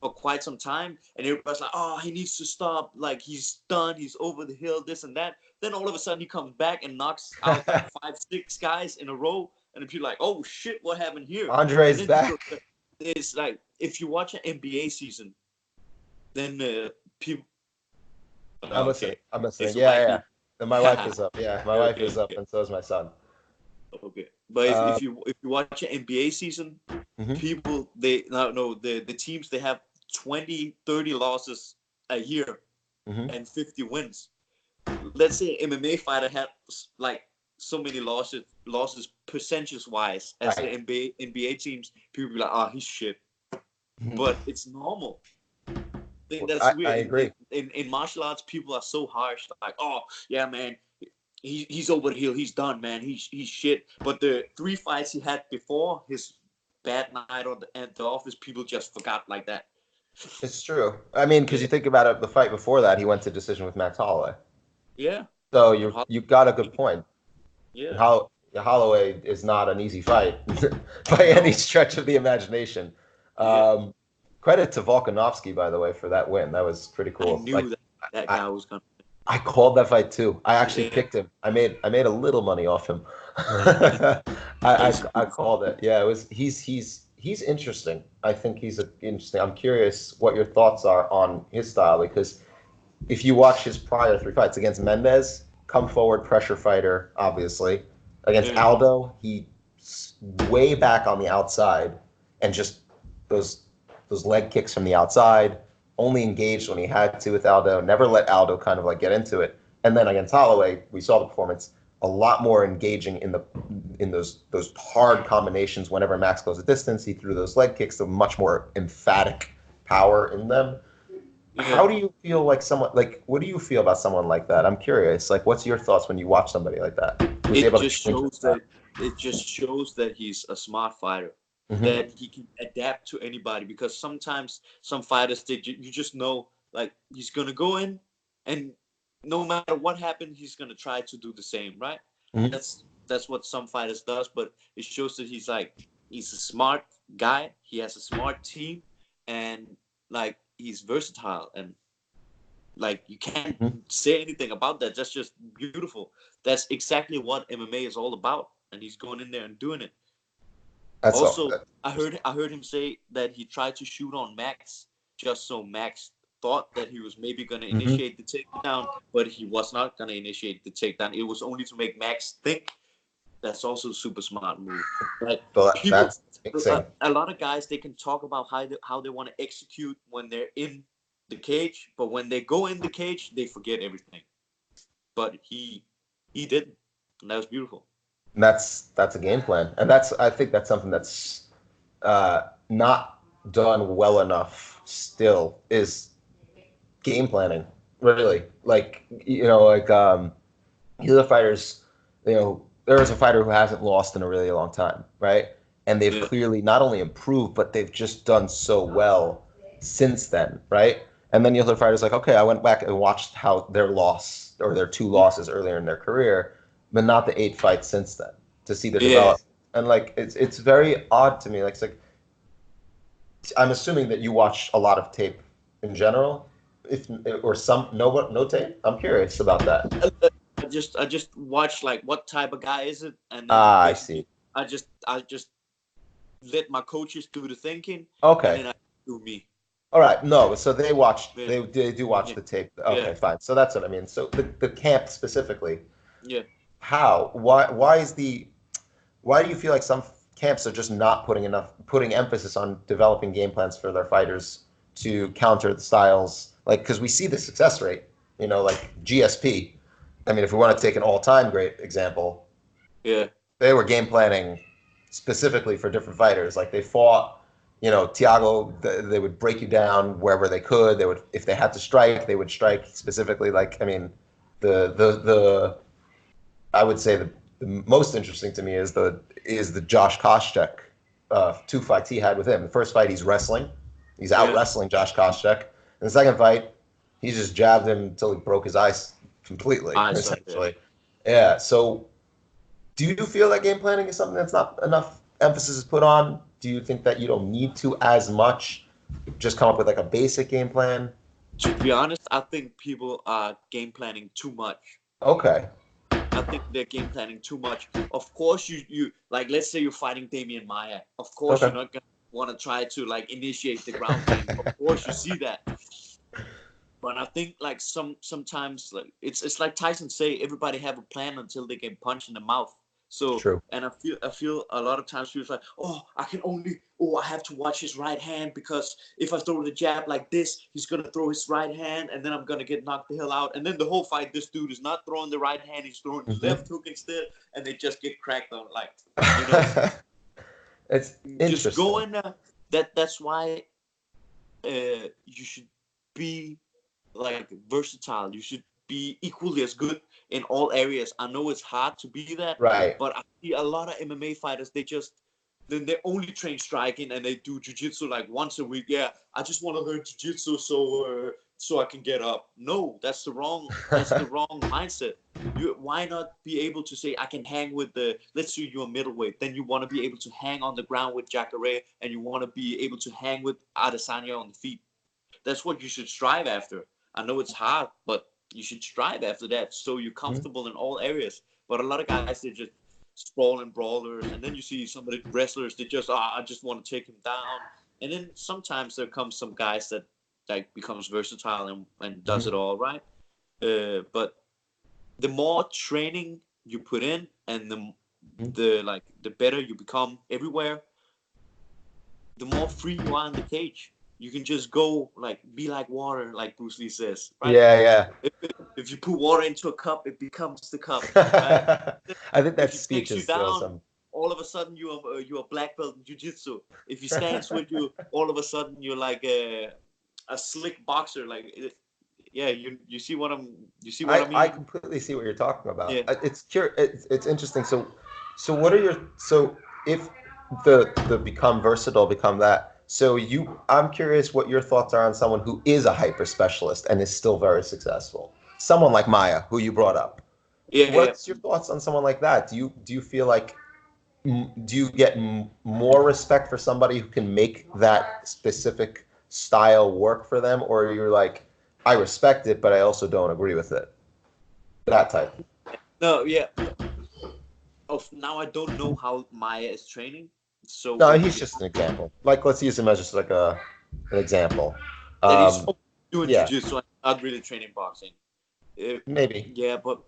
[SPEAKER 2] for quite some time, and everybody's like, "Oh, he needs to stop. Like he's done. He's over the hill. This and that." Then all of a sudden, he comes back and knocks out like 5, 6 guys in a row, and then people are like, "Oh shit, what happened here?" And
[SPEAKER 1] Andre's
[SPEAKER 2] then people,
[SPEAKER 1] back.
[SPEAKER 2] it's like if you watch an NBA season, then people.
[SPEAKER 1] I'm listening.
[SPEAKER 2] Okay,
[SPEAKER 1] I'm listening.
[SPEAKER 2] it's
[SPEAKER 1] Yeah, yeah,
[SPEAKER 2] wife.
[SPEAKER 1] yeah. And my wife is up. Yeah, my wife
[SPEAKER 2] Okay,
[SPEAKER 1] is up,
[SPEAKER 2] okay.
[SPEAKER 1] and so is my son.
[SPEAKER 2] Okay, but if,
[SPEAKER 1] Uh,
[SPEAKER 2] if you if you watch an NBA season,
[SPEAKER 1] mhm.
[SPEAKER 2] people they no the teams they have 20, 30 losses a year
[SPEAKER 1] Mhm.
[SPEAKER 2] and 50 wins. Let's say an MMA fighter had like so many losses percentage wise as the
[SPEAKER 1] Right.
[SPEAKER 2] NBA teams. People be like, oh, he's shit,
[SPEAKER 1] Mhm.
[SPEAKER 2] but it's normal. I think that's
[SPEAKER 1] I
[SPEAKER 2] weird. In,
[SPEAKER 1] agree.
[SPEAKER 2] in in martial arts, people are so harsh. Like, oh yeah, man, he's over the hill. He's done, man. He's shit. But the 3 fights he had before his bad night at the office, people just forgot like that.
[SPEAKER 1] It's true. I mean, because
[SPEAKER 2] Yeah,
[SPEAKER 1] you think about it, the fight before that, he went to decision with Max Holloway.
[SPEAKER 2] yeah,
[SPEAKER 1] So
[SPEAKER 2] and
[SPEAKER 1] you got a good point. And
[SPEAKER 2] yeah,
[SPEAKER 1] Holloway is not an easy fight by any
[SPEAKER 2] no,
[SPEAKER 1] stretch of the imagination.
[SPEAKER 2] yeah.
[SPEAKER 1] Um, Credit to Volkanovski, by the way, for that win. That was pretty
[SPEAKER 2] I
[SPEAKER 1] cool.
[SPEAKER 2] knew
[SPEAKER 1] Like
[SPEAKER 2] that
[SPEAKER 1] I,
[SPEAKER 2] guy was gonna.
[SPEAKER 1] I called that fight too. I actually
[SPEAKER 2] Yeah,
[SPEAKER 1] picked him. I made a little money off him.
[SPEAKER 2] that was
[SPEAKER 1] I
[SPEAKER 2] beautiful.
[SPEAKER 1] called it. Yeah, it was he's interesting. I think interesting. I'm curious what your thoughts are on his style because if you watch his prior three fights against Mendez, come forward pressure fighter, obviously. Against
[SPEAKER 2] Yeah,
[SPEAKER 1] Aldo, way back on the outside and just those those leg kicks from the outside. Only engaged when he had to with Aldo. Never let Aldo kind of like get into it. And then against Holloway, we saw the performance a lot more engaging in those hard combinations. Whenever Max goes a distance, he threw those leg kicks, so much more emphatic power in them.
[SPEAKER 2] yeah.
[SPEAKER 1] How do you feel like someone like what do you feel about someone like that? I'm curious. Like what's your thoughts when you watch somebody like that who's
[SPEAKER 2] It
[SPEAKER 1] able to
[SPEAKER 2] just
[SPEAKER 1] change
[SPEAKER 2] shows
[SPEAKER 1] like that?
[SPEAKER 2] that he's a smart fighter,
[SPEAKER 1] Hmm.
[SPEAKER 2] that he can adapt to anybody. Because sometimes some fighters, you just know like he's gonna go in, and no matter what happens, he's gonna try to do the same, right?
[SPEAKER 1] Hmm.
[SPEAKER 2] That's what some fighters does, but it shows that he's a smart guy. He has a smart team, and like he's versatile, and like you can't
[SPEAKER 1] Hmm.
[SPEAKER 2] say anything about that. That's just beautiful. That's exactly what MMA is all about, and he's going in there and doing it.
[SPEAKER 1] That's all.
[SPEAKER 2] Also, I heard him say that he tried to shoot on Max just so Max thought that he was maybe going to
[SPEAKER 1] Hmm.
[SPEAKER 2] initiate the takedown, but he was not going to initiate the takedown. It was only to make Max think. That's also a super smart move. Like
[SPEAKER 1] So
[SPEAKER 2] people,
[SPEAKER 1] that's insane.
[SPEAKER 2] a lot of guys, they can talk about how they want to execute when they're in the cage, but when they go in the cage, they forget everything. But he didn't, and that was beautiful.
[SPEAKER 1] And that's a game plan, and I think that's something that's not done well enough. Still, is game planning really like the other fighters, there is a fighter who hasn't lost in a really long time, right? And they've
[SPEAKER 2] Yeah,
[SPEAKER 1] clearly not only improved, but they've just done so well since then, right? And then the other fighter's like, okay, I went back and watched how their loss or their two losses earlier in their career, but not the 8 fights since then to see their
[SPEAKER 2] yeah.
[SPEAKER 1] development. And like it's very odd to me. Like it's like I'm assuming that you watch a lot of tape in general, if or some no tape. I'm curious about that.
[SPEAKER 2] I just watch like what type of guy is it, and then
[SPEAKER 1] Ah, I
[SPEAKER 2] basically
[SPEAKER 1] see.
[SPEAKER 2] I just let my coaches do the thinking, and
[SPEAKER 1] Okay.
[SPEAKER 2] then I do me.
[SPEAKER 1] All right. No, so
[SPEAKER 2] Yeah,
[SPEAKER 1] they do watch
[SPEAKER 2] yeah,
[SPEAKER 1] the tape.
[SPEAKER 2] yeah,
[SPEAKER 1] Okay, fine. So that's what I mean. So the camp specifically,
[SPEAKER 2] yeah.
[SPEAKER 1] how? Why do you feel like some camps are just not putting emphasis on developing game plans for their fighters to counter the styles? Like because we see the success rate, like GSP. I mean, if we want to take an all-time great example,
[SPEAKER 2] Yeah.
[SPEAKER 1] they were game planning specifically for different fighters. Like they fought, Tiago. They would break you down wherever they could. They would, if they had to strike, they would strike specifically. Like I mean, the I would say the most interesting to me is the Josh Koscheck 2 fights he had with him. The first fight he's wrestling, he's out
[SPEAKER 2] Yeah.
[SPEAKER 1] wrestling Josh Koscheck. In the second fight, he just jabbed him until he broke his eyes completely,
[SPEAKER 2] I saw. Yeah.
[SPEAKER 1] essentially. Yeah. So do you feel that game planning is something that's not enough emphasis is put on? Do you think that you don't need to as much? Just come up with like a basic game plan?
[SPEAKER 2] To be honest, I think people are game planning too much.
[SPEAKER 1] Okay.
[SPEAKER 2] I think they're game planning too much. Of course, you like. Let's say you're fighting Damian Maya. Of course, you're
[SPEAKER 1] Okay.
[SPEAKER 2] not gonna want to try to like initiate the ground game. Of course, you see that. But I think like sometimes like it's like Tyson say, everybody have a plan until they get punched in the mouth. So
[SPEAKER 1] True.
[SPEAKER 2] and I feel a lot of times people like, I have to watch his right hand because if I throw the jab like this, he's gonna throw his right hand and then I'm gonna get knocked the hell out. And then the whole fight, this dude is not throwing the right hand, he's throwing the
[SPEAKER 1] Hmm.
[SPEAKER 2] left hook instead, and they just get cracked on like, you know,
[SPEAKER 1] It's
[SPEAKER 2] just go
[SPEAKER 1] interesting.
[SPEAKER 2] in there. That's why you should be like versatile. You should be equally as good in all areas. I know it's hard to be that,
[SPEAKER 1] Right.
[SPEAKER 2] but I see a lot of MMA fighters. They just then they only train striking and they do jujitsu like once a week. Yeah, I just want to learn jujitsu so I can get up. No, that's the wrong mindset. Why not be able to say I can hang with the, let's say you're a middleweight, then you want to be able to hang on the ground with Jacare, and you want to be able to hang with Adesanya on the feet. That's what you should strive after. I know it's hard, but you should strive after that so you're comfortable in all areas. But a lot of guys, they just sprawling brawlers, and then you see some of the wrestlers, they just, I just want to take him down. And then sometimes there comes some guys that like becomes versatile and does it all right. But the more training you put in, and the better you become everywhere, the more free you are in the cage. You can just go, like, be like water, like Bruce Lee says, right?
[SPEAKER 1] Yeah.
[SPEAKER 2] If you put water into a cup, it becomes the cup, right?
[SPEAKER 1] I think that
[SPEAKER 2] If he
[SPEAKER 1] speech
[SPEAKER 2] takes you
[SPEAKER 1] is
[SPEAKER 2] down,
[SPEAKER 1] awesome.
[SPEAKER 2] all of a sudden you're a black belt in jiu-jitsu. If he stands with you, all of a sudden you're like a slick boxer. Like, yeah, you see what I'm, I mean?
[SPEAKER 1] I completely see what you're talking about.
[SPEAKER 2] Yeah.
[SPEAKER 1] It's interesting. So what are your, so if the become versatile, become that. So I'm curious what your thoughts are on someone who is a hyper specialist and is still very successful. Someone like Maya, who you brought up.
[SPEAKER 2] Yeah.
[SPEAKER 1] What's your thoughts on someone like that? Do you feel like, do you get more respect for somebody who can make that specific style work for them, or you're like, I respect it, but I also don't agree with it? That type.
[SPEAKER 2] No, yeah. Now I don't know how Maya is training. So
[SPEAKER 1] No,
[SPEAKER 2] what
[SPEAKER 1] he's just an example. Like, let's use him as just like an example.
[SPEAKER 2] that he's doing
[SPEAKER 1] Yeah,
[SPEAKER 2] jiu-jitsu and not really training boxing.
[SPEAKER 1] maybe.
[SPEAKER 2] Yeah, but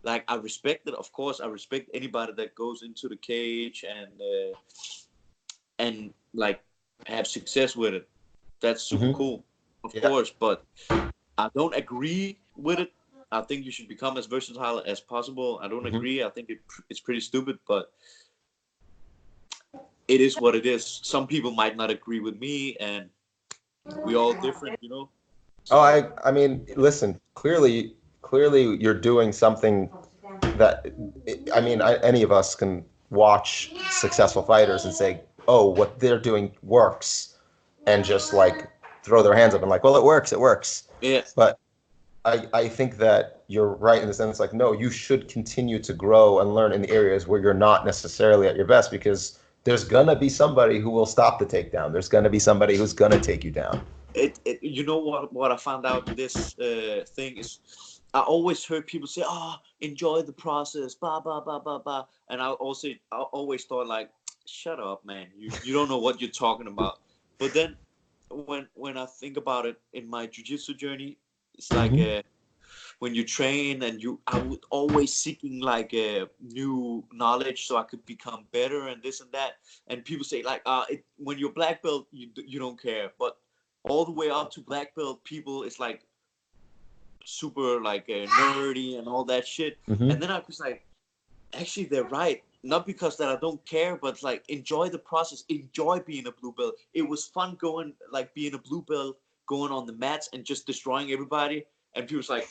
[SPEAKER 2] like, I respect it. Of course, I respect anybody that goes into the cage and like have success with it. That's super cool, of course. But I don't agree with it. I think you should become as versatile as possible. I don't agree. I think it's pretty stupid, but it is what it is. Some people might not agree with me, and we all different, you know. So,
[SPEAKER 1] Oh, I mean, listen, clearly you're doing something that, I mean, any of us can watch successful fighters and say, oh, what they're doing works, and just like throw their hands up and like, well, it works.
[SPEAKER 2] yeah.
[SPEAKER 1] But I think that you're right in the sense, like, no, you should continue to grow and learn in the areas where you're not necessarily at your best, because there's gonna be somebody who will stop the takedown. There's gonna be somebody who's gonna take you down.
[SPEAKER 2] You know what I found out in this thing is, I always heard people say, "Oh, enjoy the process," blah blah blah blah blah, and I always thought, like, shut up, man, you don't know what you're talking about. But then when I think about it in my jiu-jitsu journey, it's like when you train and I was always seeking like new knowledge so I could become better and this and that. And people say like, when you're black belt, you don't care, but all the way up to black belt, people is like super like nerdy and all that shit. And then I was like, actually, they're right. Not because that I don't care, but like, enjoy the process, enjoy being a blue belt. It was fun going, like, being a blue belt, going on the mats and just destroying everybody. And people's like,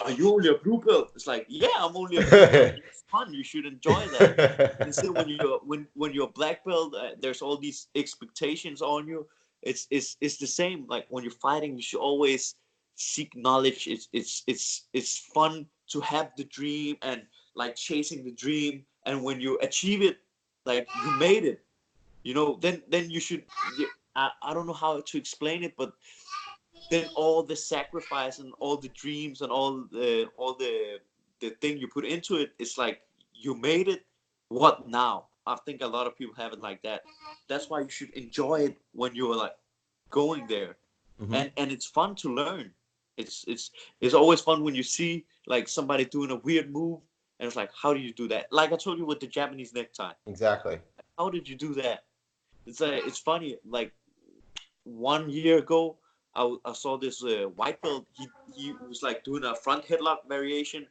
[SPEAKER 2] are you only a blue belt? It's like, yeah, I'm only a blue belt. It's fun. You should enjoy that. Instead, when you're a black belt, there's all these expectations on you. It's the same. Like, when you're fighting, you should always seek knowledge. It's fun to have the dream and like chasing the dream. And when you achieve it, like, you made it, you know, then you should. I don't know how to explain it, but then all the sacrifice and all the dreams and all the thing you put into it, it's like, you made it. What now? I think a lot of people have it like that. That's why you should enjoy it when you're like going there. And it's fun to learn. It's always fun when you see like somebody doing a weird move, and it's like, how do you do that? Like I told you with the Japanese necktie.
[SPEAKER 1] Exactly.
[SPEAKER 2] How did you do that? It's funny. Like 1 year ago, I saw this white belt. He was like doing a front headlock variation,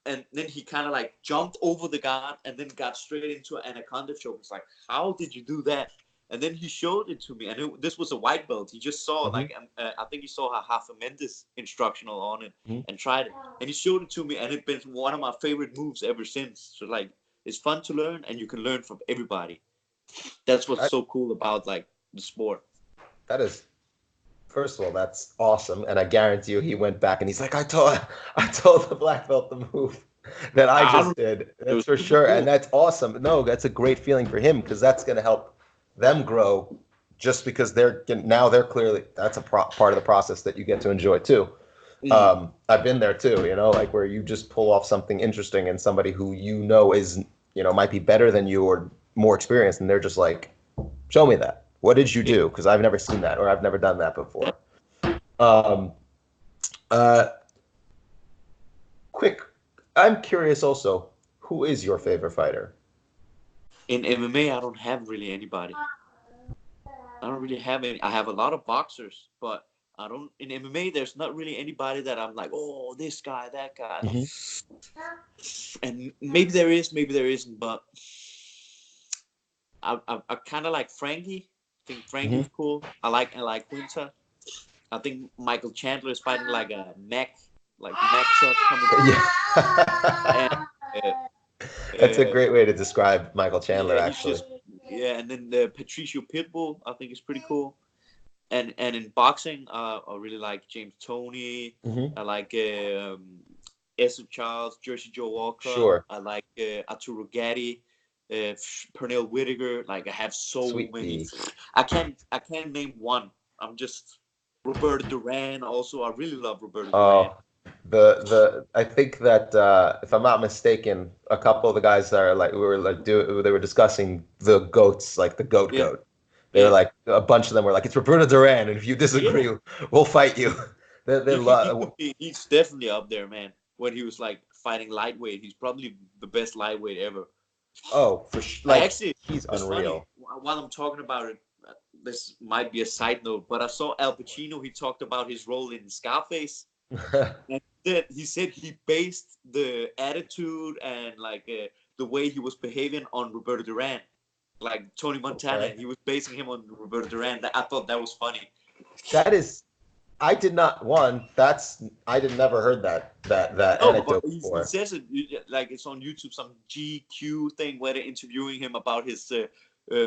[SPEAKER 2] and then he kind of like jumped over the guard and then got straight into an anaconda choke. It's like, how did you do that? And then he showed it to me, and this was a white belt. He just saw like I think he saw a half a Mendes instructional on it and tried it, and he showed it to me, and it's been one of my favorite moves ever since. So like, It's fun to learn, and you can learn from everybody. That's what's so cool about like the sport.
[SPEAKER 1] That is, first of all, that's awesome, and I guarantee you, he went back and he's like, I told the black belt the move that I just did. That's for sure, cool. And that's awesome. No, that's a great feeling for him because that's going to help them grow. Just because they're clearly, that's a part of the process that you get to enjoy too. I've been there too, you know, like where you just pull off something interesting and somebody who is, might be better than you or more experienced, and they're just like, show me that. What did you do? Because I've never seen that or I've never done that before. Quick, I'm curious also, who is your favorite fighter?
[SPEAKER 2] In MMA, I don't have really anybody. I don't really have any. I have a lot of boxers, but I don't. In MMA, there's not really anybody that I'm like, oh, this guy, that guy. Mm-hmm. And maybe there is, maybe there isn't. But I kind of like Frankie. I think Frankie's cool. I like Winter. I think Michael Chandler is fighting like a neck shot coming.
[SPEAKER 1] Yeah. That's a great way to describe Michael Chandler, actually.
[SPEAKER 2] And then the Patricio Pitbull, I think is pretty cool. And in boxing, I really like James Toney. Mm-hmm. I like Esther Charles, Jersey Joe Walker.
[SPEAKER 1] Sure.
[SPEAKER 2] I like Arturo Gatti, Pernell Whitaker. Like I have so many. I can't name one. I'm just Roberto Duran. Also, I really love Roberto Duran.
[SPEAKER 1] I think that if I'm not mistaken, a couple of the guys that are like they were discussing the goats, like the goat. They were like, a bunch of them were like, it's Roberto Duran, and if you disagree, we'll fight you.
[SPEAKER 2] He's definitely up there, man. When he was like fighting lightweight, he's probably the best lightweight ever.
[SPEAKER 1] Oh, for sure. Like, actually, he's
[SPEAKER 2] Funny,
[SPEAKER 1] unreal.
[SPEAKER 2] while I'm talking about it, this might be a side note, but I saw Al Pacino. He talked about his role in Scarface. And he said he based the attitude and like the way he was behaving on Roberto Duran, like Tony Montana. Okay. He was basing him on Roberto Duran. I thought that was funny.
[SPEAKER 1] That is, I did not never heard that anecdote before.
[SPEAKER 2] He says it like it's on YouTube, some GQ thing where they're interviewing him about his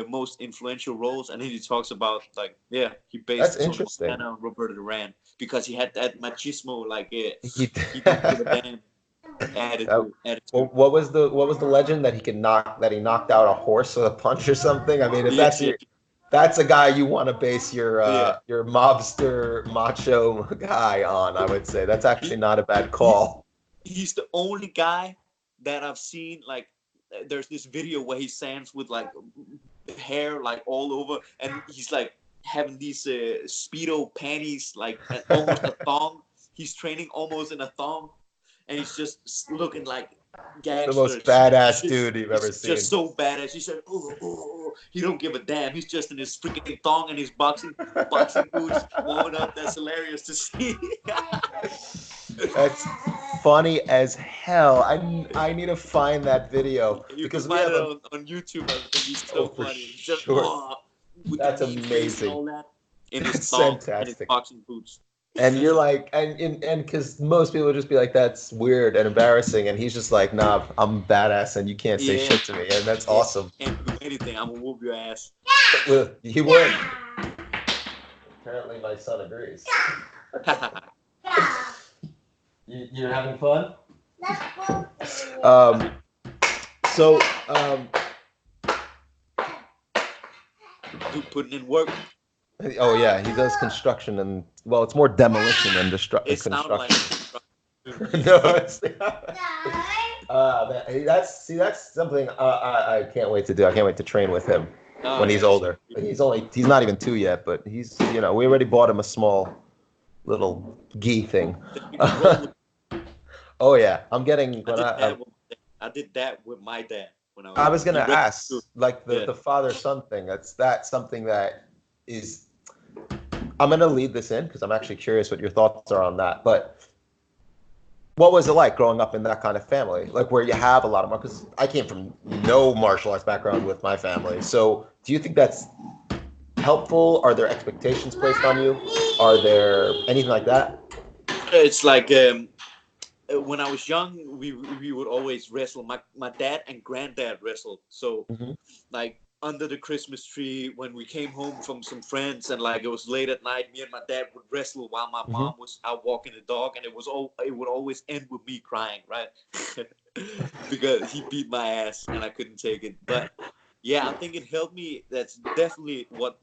[SPEAKER 2] most influential roles, and then he talks about like he based Tony Montana on Roberto Duran because he had that machismo, like he didn't give a damn attitude.
[SPEAKER 1] Well, what was the legend that he knocked out a horse with a punch or something? I mean, if that's a guy you want to base your mobster macho guy on, I would say that's actually not a bad call.
[SPEAKER 2] He's the only guy that I've seen like. There's this video where he stands with like hair like all over, and he's like having these Speedo panties, like almost a thong. He's training almost in a thong, and he's just looking like gangster.
[SPEAKER 1] The most badass dude you've ever seen.
[SPEAKER 2] Just so badass. He said, he don't give a damn. He's just in his freaking thong and his boxing boots warming up. That's hilarious to see.
[SPEAKER 1] That's funny as hell. I need to find that video
[SPEAKER 2] because we have it on YouTube. I think he's so funny. Just,
[SPEAKER 1] that's amazing.
[SPEAKER 2] All that in his thong and his boxing boots.
[SPEAKER 1] And you're like, and because most people would just be like, that's weird and embarrassing, and he's just like, nah, I'm badass, and you can't say shit to me, and that's awesome.
[SPEAKER 2] Can't do anything. I'm gonna whoop your ass.
[SPEAKER 1] He would. Apparently, my son agrees. You're having fun?
[SPEAKER 2] Putting in work.
[SPEAKER 1] Oh yeah, he does construction and it's more demolition than construction.
[SPEAKER 2] Like
[SPEAKER 1] no, that's something I can't wait to do. I can't wait to train with him when he's older. He's not even 2 yet, but he's we already bought him a small little gi thing. Oh yeah, I'm getting.
[SPEAKER 2] I did that with my dad when
[SPEAKER 1] I was gonna ask, like the father-son thing. That's something that is. I'm gonna lead this in because I'm actually curious what your thoughts are on that. But what was it like growing up in that kind of family, like where you have a lot of because I came from no martial arts background with my family. So do you think that's helpful? Are there expectations placed on you? Are there anything like that?
[SPEAKER 2] It's like when I was young, we would always wrestle. My dad and granddad wrestled. So like under the Christmas tree when we came home from some friends and like it was late at night, me and my dad would wrestle while my mom was out walking the dog, and it would always end with me crying, right? Because he beat my ass and I couldn't take it. But yeah, I think it helped me. That's definitely what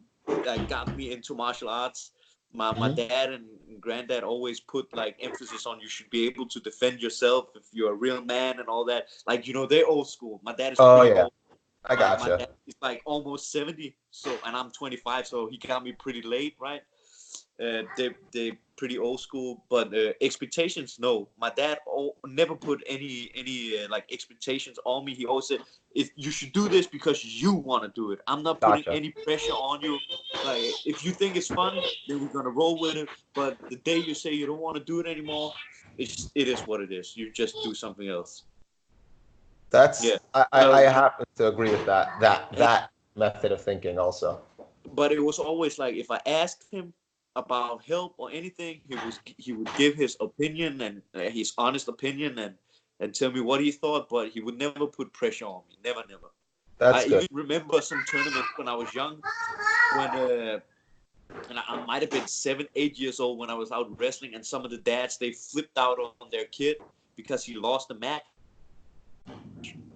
[SPEAKER 2] got me into martial arts. My dad and granddad always put like emphasis on you should be able to defend yourself if you're a real man and all that. Like, you know, they're old school. My dad is pretty old.
[SPEAKER 1] I gotcha.
[SPEAKER 2] My dad is like almost 70, so, and I'm 25, so he got me pretty late, right? They pretty old school, but expectations, no. My dad never put any like expectations on me. He always said, if you should do this because you want to do it. I'm not putting any pressure on you. Like, if you think it's fun, then we're gonna roll with it. But the day you say you don't want to do it anymore, it is what it is. You just do something else.
[SPEAKER 1] I happen to agree with that method of thinking also.
[SPEAKER 2] But it was always like, if I asked him about help or anything, he would give his opinion and his honest opinion and tell me what he thought, but he would never put pressure on me. Never.
[SPEAKER 1] That's
[SPEAKER 2] I
[SPEAKER 1] good.
[SPEAKER 2] even remember some tournaments when I was young, when and I might have been 7, 8 years old when I was out wrestling, and some of the dads, they flipped out on their kid because he lost the match.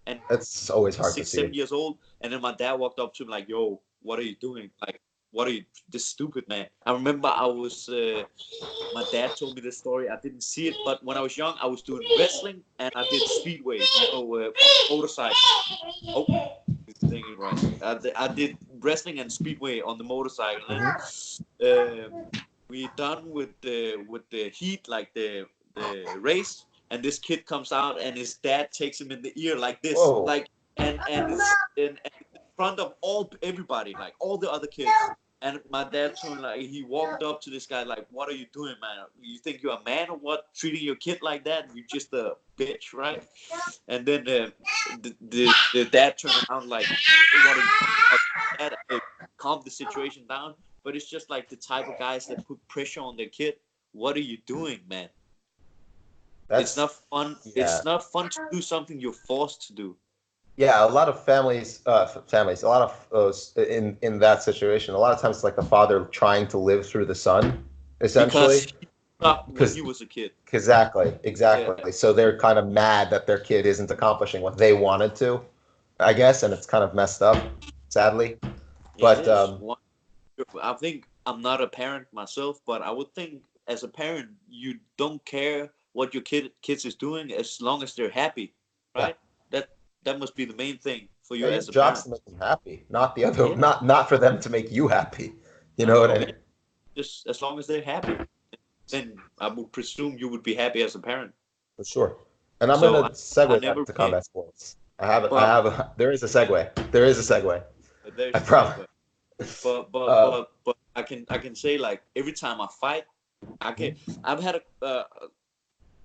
[SPEAKER 2] And
[SPEAKER 1] it's always hard
[SPEAKER 2] 6,
[SPEAKER 1] to see.
[SPEAKER 2] 7 years old, and then my dad walked up to him like, "Yo, what are you doing? Like, what are you, this stupid man?" I remember I was, my dad told me this story. I didn't see it, but when I was young, I was doing wrestling and I did speedway, motorcycle. Oh, he's thinking right. I did wrestling and speedway on the motorcycle. And we done with the heat, like the race, and this kid comes out and his dad takes him in the ear like this.
[SPEAKER 1] Whoa.
[SPEAKER 2] Like and it's in front of everybody, like all the other kids. And my dad told me, like, he walked up to this guy like, "What are you doing, man? You think you're a man or what? Treating your kid like that? You just a bitch, right?" And then the dad turned around like, "What are you talking about, Dad?" Calmed the situation down. But it's just like the type of guys that put pressure on their kid. What are you doing, man? It's not fun. Yeah. It's not fun to do something you're forced to do.
[SPEAKER 1] Yeah, a lot of families, a lot of those in that situation, a lot of times it's like the father trying to live through the son, essentially.
[SPEAKER 2] Because he stopped when he was a kid.
[SPEAKER 1] Exactly.
[SPEAKER 2] Yeah.
[SPEAKER 1] So they're kind of mad that their kid isn't accomplishing what they wanted to, I guess, and it's kind of messed up, sadly. But
[SPEAKER 2] I think, I'm not a parent myself, but I would think as a parent, you don't care what your kids is doing as long as they're happy, right? Yeah. That must be the main thing for you as a parent.
[SPEAKER 1] Your job's to make them happy, not the other, not for them to make you happy. You know what I mean?
[SPEAKER 2] Just as long as they're happy, then I would presume you would be happy as a parent.
[SPEAKER 1] For sure. And I'm going to segue back to combat sports. There is a segue. I promise.
[SPEAKER 2] But I can say, like, every time I fight, I've had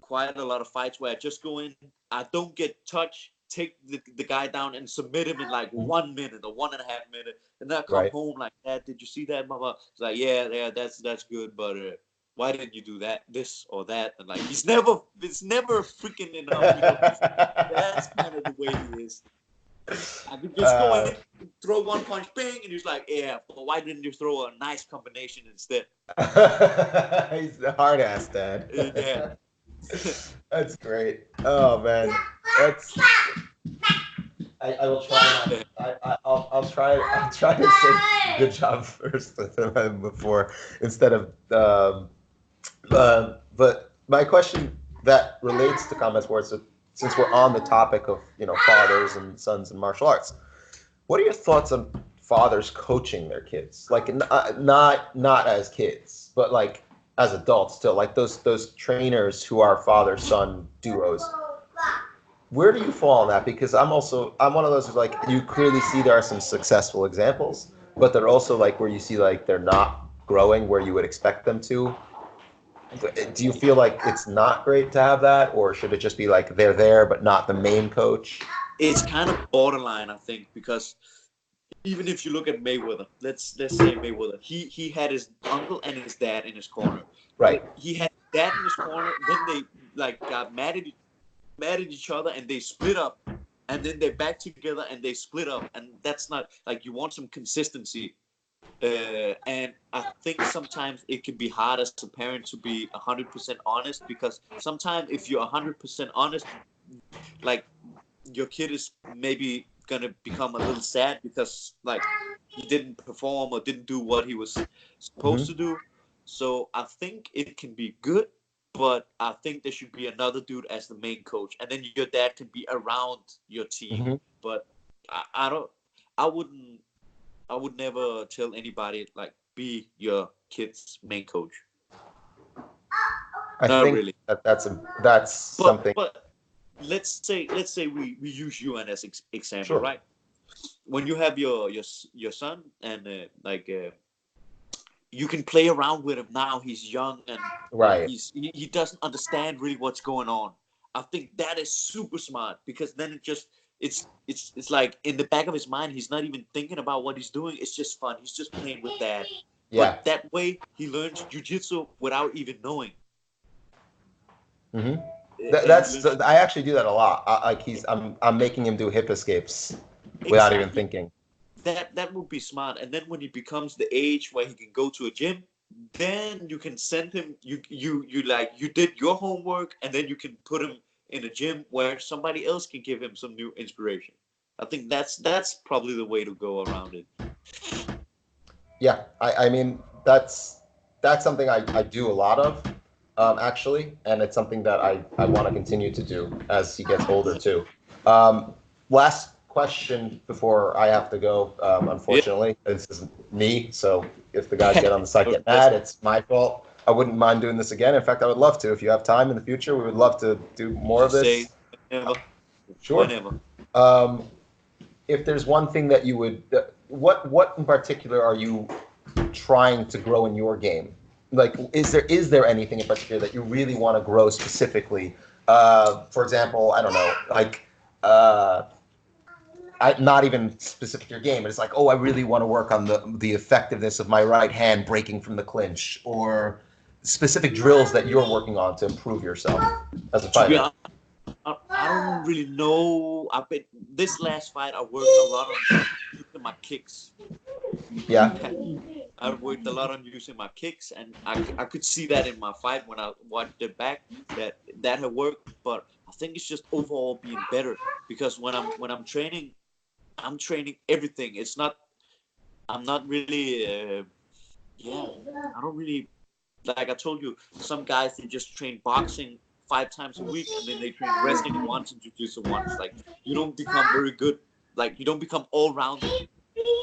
[SPEAKER 2] quite a lot of fights where I just go in, I don't get touched, take the guy down and submit him in like 1 minute or 1.5 minutes, and then I come home like, "Dad, did you see that, Mama?" It's like, yeah, that's good, but why didn't you do that, this or that? And like, it's never freaking enough. You know? That's kind of the way he is. I could just go in, throw one punch, bing, and he's like, "Yeah, but why didn't you throw a nice combination instead?"
[SPEAKER 1] He's the hard ass dad.
[SPEAKER 2] Yeah.
[SPEAKER 1] That's great. Oh man, I will try. I'll try to say good job first before instead of. But my question that relates to combat sports, since we're on the topic of fathers and sons in martial arts, what are your thoughts on fathers coaching their kids? Like not as kids, but like as adults still, like those trainers who are father-son duos. Where do you fall on that? Because I'm one of those who's like, you clearly see there are some successful examples, but they're also like where you see like they're not growing where you would expect them to. Do you feel like it's not great to have that, or should it just be like they're there but not the main coach?
[SPEAKER 2] It's kind of borderline, I think, because even if you look at Mayweather, let's say Mayweather, he had his uncle and his dad in his corner.
[SPEAKER 1] Right.
[SPEAKER 2] But he had dad in his corner, then like got mad at each other and they split up, and then they're back together and they split up, and that's not like you want some consistency. And I think sometimes it can be hard as a parent to be 100% honest, because sometimes if you're 100% honest, like your kid is maybe gonna become a little sad because like he didn't perform or didn't do what he was supposed to do. So I think it can be good, but I think there should be another dude as the main coach, and then your dad can be around your team. But I don't, I wouldn't, I would never tell anybody like be your kid's main coach.
[SPEAKER 1] I
[SPEAKER 2] Not
[SPEAKER 1] think
[SPEAKER 2] really.
[SPEAKER 1] that's something.
[SPEAKER 2] But let's say we use you as example,
[SPEAKER 1] Sure.
[SPEAKER 2] right? When you have your son and you can play around with him now. He's young and
[SPEAKER 1] Right.
[SPEAKER 2] he doesn't understand really what's going on. I think that is super smart, because then it's like in the back of his mind, he's not even thinking about what he's doing. It's just fun. He's just playing with dad.
[SPEAKER 1] Yeah.
[SPEAKER 2] But that way he learns jujitsu without even knowing.
[SPEAKER 1] I actually do that a lot. I'm making him do hip escapes without even thinking.
[SPEAKER 2] That would be smart. And then when he becomes the age where he can go to a gym, then you can send him. You did your homework, and then you can put him in a gym where somebody else can give him some new inspiration. I think that's probably the way to go around it.
[SPEAKER 1] Yeah, I mean that's something I do a lot of, actually, and it's something that I want to continue to do as he gets older too. Last question before I have to go. Unfortunately, This is me, so if the guys get on the site get mad, it's my fault. I wouldn't mind doing this again. In fact, I would love to. If you have time in the future, we would love to do more of this.
[SPEAKER 2] Whenever.
[SPEAKER 1] Sure.
[SPEAKER 2] Whenever.
[SPEAKER 1] If there's one thing that you would, what in particular are you trying to grow in your game? Like, is there anything in particular that you really want to grow specifically? For example, I don't know, like, not even specific to your game, but it's like, oh, I really want to work on the effectiveness of my right hand breaking from the clinch, or specific drills that you're working on to improve yourself as a fighter.
[SPEAKER 2] I don't really know. This last fight, I worked a lot on using my kicks.
[SPEAKER 1] Yeah.
[SPEAKER 2] I worked a lot on using my kicks, and I could see that in my fight when I watched it back that had worked. But I think it's just overall being better, because when I'm training everything. It's not. I'm not really. I don't really. Like I told you, some guys they just train boxing 5 times a week, and then they train wrestling once and jiu-jitsu once. Like you don't become very good. Like you don't become all-rounded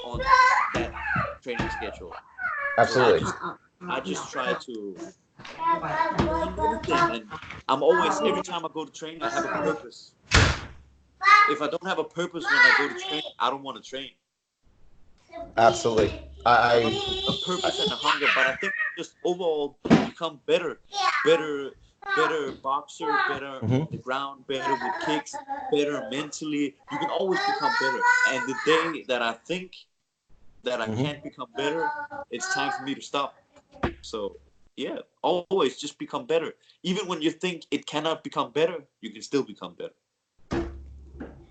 [SPEAKER 2] on that training schedule.
[SPEAKER 1] Absolutely.
[SPEAKER 2] So I just try to everything, and I'm always every time I go to train, I have a purpose. If I don't have a purpose when I go to train, I don't want to train.
[SPEAKER 1] Absolutely.
[SPEAKER 2] A purpose and a hunger, but I think just overall become better boxer, better on the ground, better with kicks, better mentally. You can always become better. And the day that I think that I can't become better, it's time for me to stop. So yeah, always just become better. Even when you think it cannot become better, you can still become better.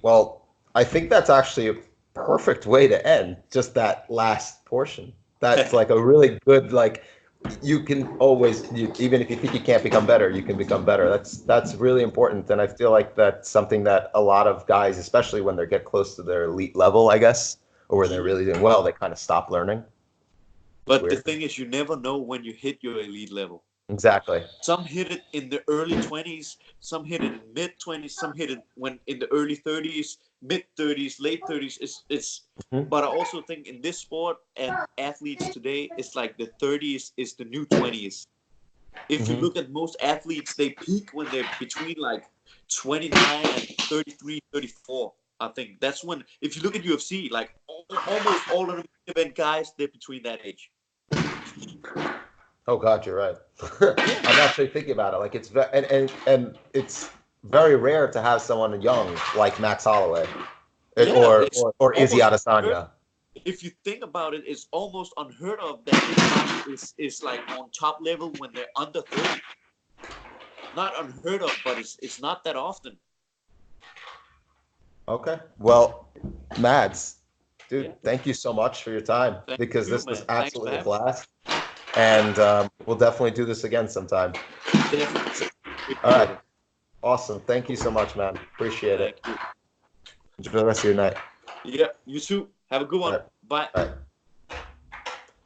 [SPEAKER 1] Well, I think that's actually a perfect way to end just that last portion. That's like a really good, like, you can always, even if you think you can't become better, you can become better. That's really important. And I feel like that's something that a lot of guys, especially when they get close to their elite level, I guess, or where they're really doing well, they kind of stop learning.
[SPEAKER 2] But the thing is, you never know when you hit your elite level.
[SPEAKER 1] Exactly.
[SPEAKER 2] Some hit it in the early 20s, some hit it in mid 20s, some hit it when in the early 30s, mid 30s, late 30s. But I also think in this sport and athletes today, it's like the 30s is the new 20s. If you look at most athletes, they peak when they're between like 29 and 33, 34. I think that's when, if you look at UFC, like almost all of the event guys, they're between that age.
[SPEAKER 1] Oh God, you're right. I'm actually thinking about it. Like it's and it's very rare to have someone young like Max Holloway or Izzy Adesanya.
[SPEAKER 2] If you think about it, it's almost unheard of that this is like on top level when they're under 30. not unheard of, but it's not that often.
[SPEAKER 1] Okay. Well, Mads, dude,
[SPEAKER 2] Yeah.
[SPEAKER 1] thank you so much for your time,
[SPEAKER 2] Thank
[SPEAKER 1] because
[SPEAKER 2] you,
[SPEAKER 1] this was
[SPEAKER 2] man. Thanks for
[SPEAKER 1] absolutely a
[SPEAKER 2] having me.
[SPEAKER 1] blast. And we'll definitely do this again sometime.
[SPEAKER 2] Definitely.
[SPEAKER 1] All
[SPEAKER 2] Appreciate
[SPEAKER 1] right.
[SPEAKER 2] it.
[SPEAKER 1] Awesome. Thank you so much, man. Appreciate
[SPEAKER 2] Thank
[SPEAKER 1] it.
[SPEAKER 2] you.
[SPEAKER 1] Enjoy the rest of your night.
[SPEAKER 2] Yeah, you too. Have a good
[SPEAKER 1] All
[SPEAKER 2] one.
[SPEAKER 1] right.
[SPEAKER 2] Bye.
[SPEAKER 1] All right.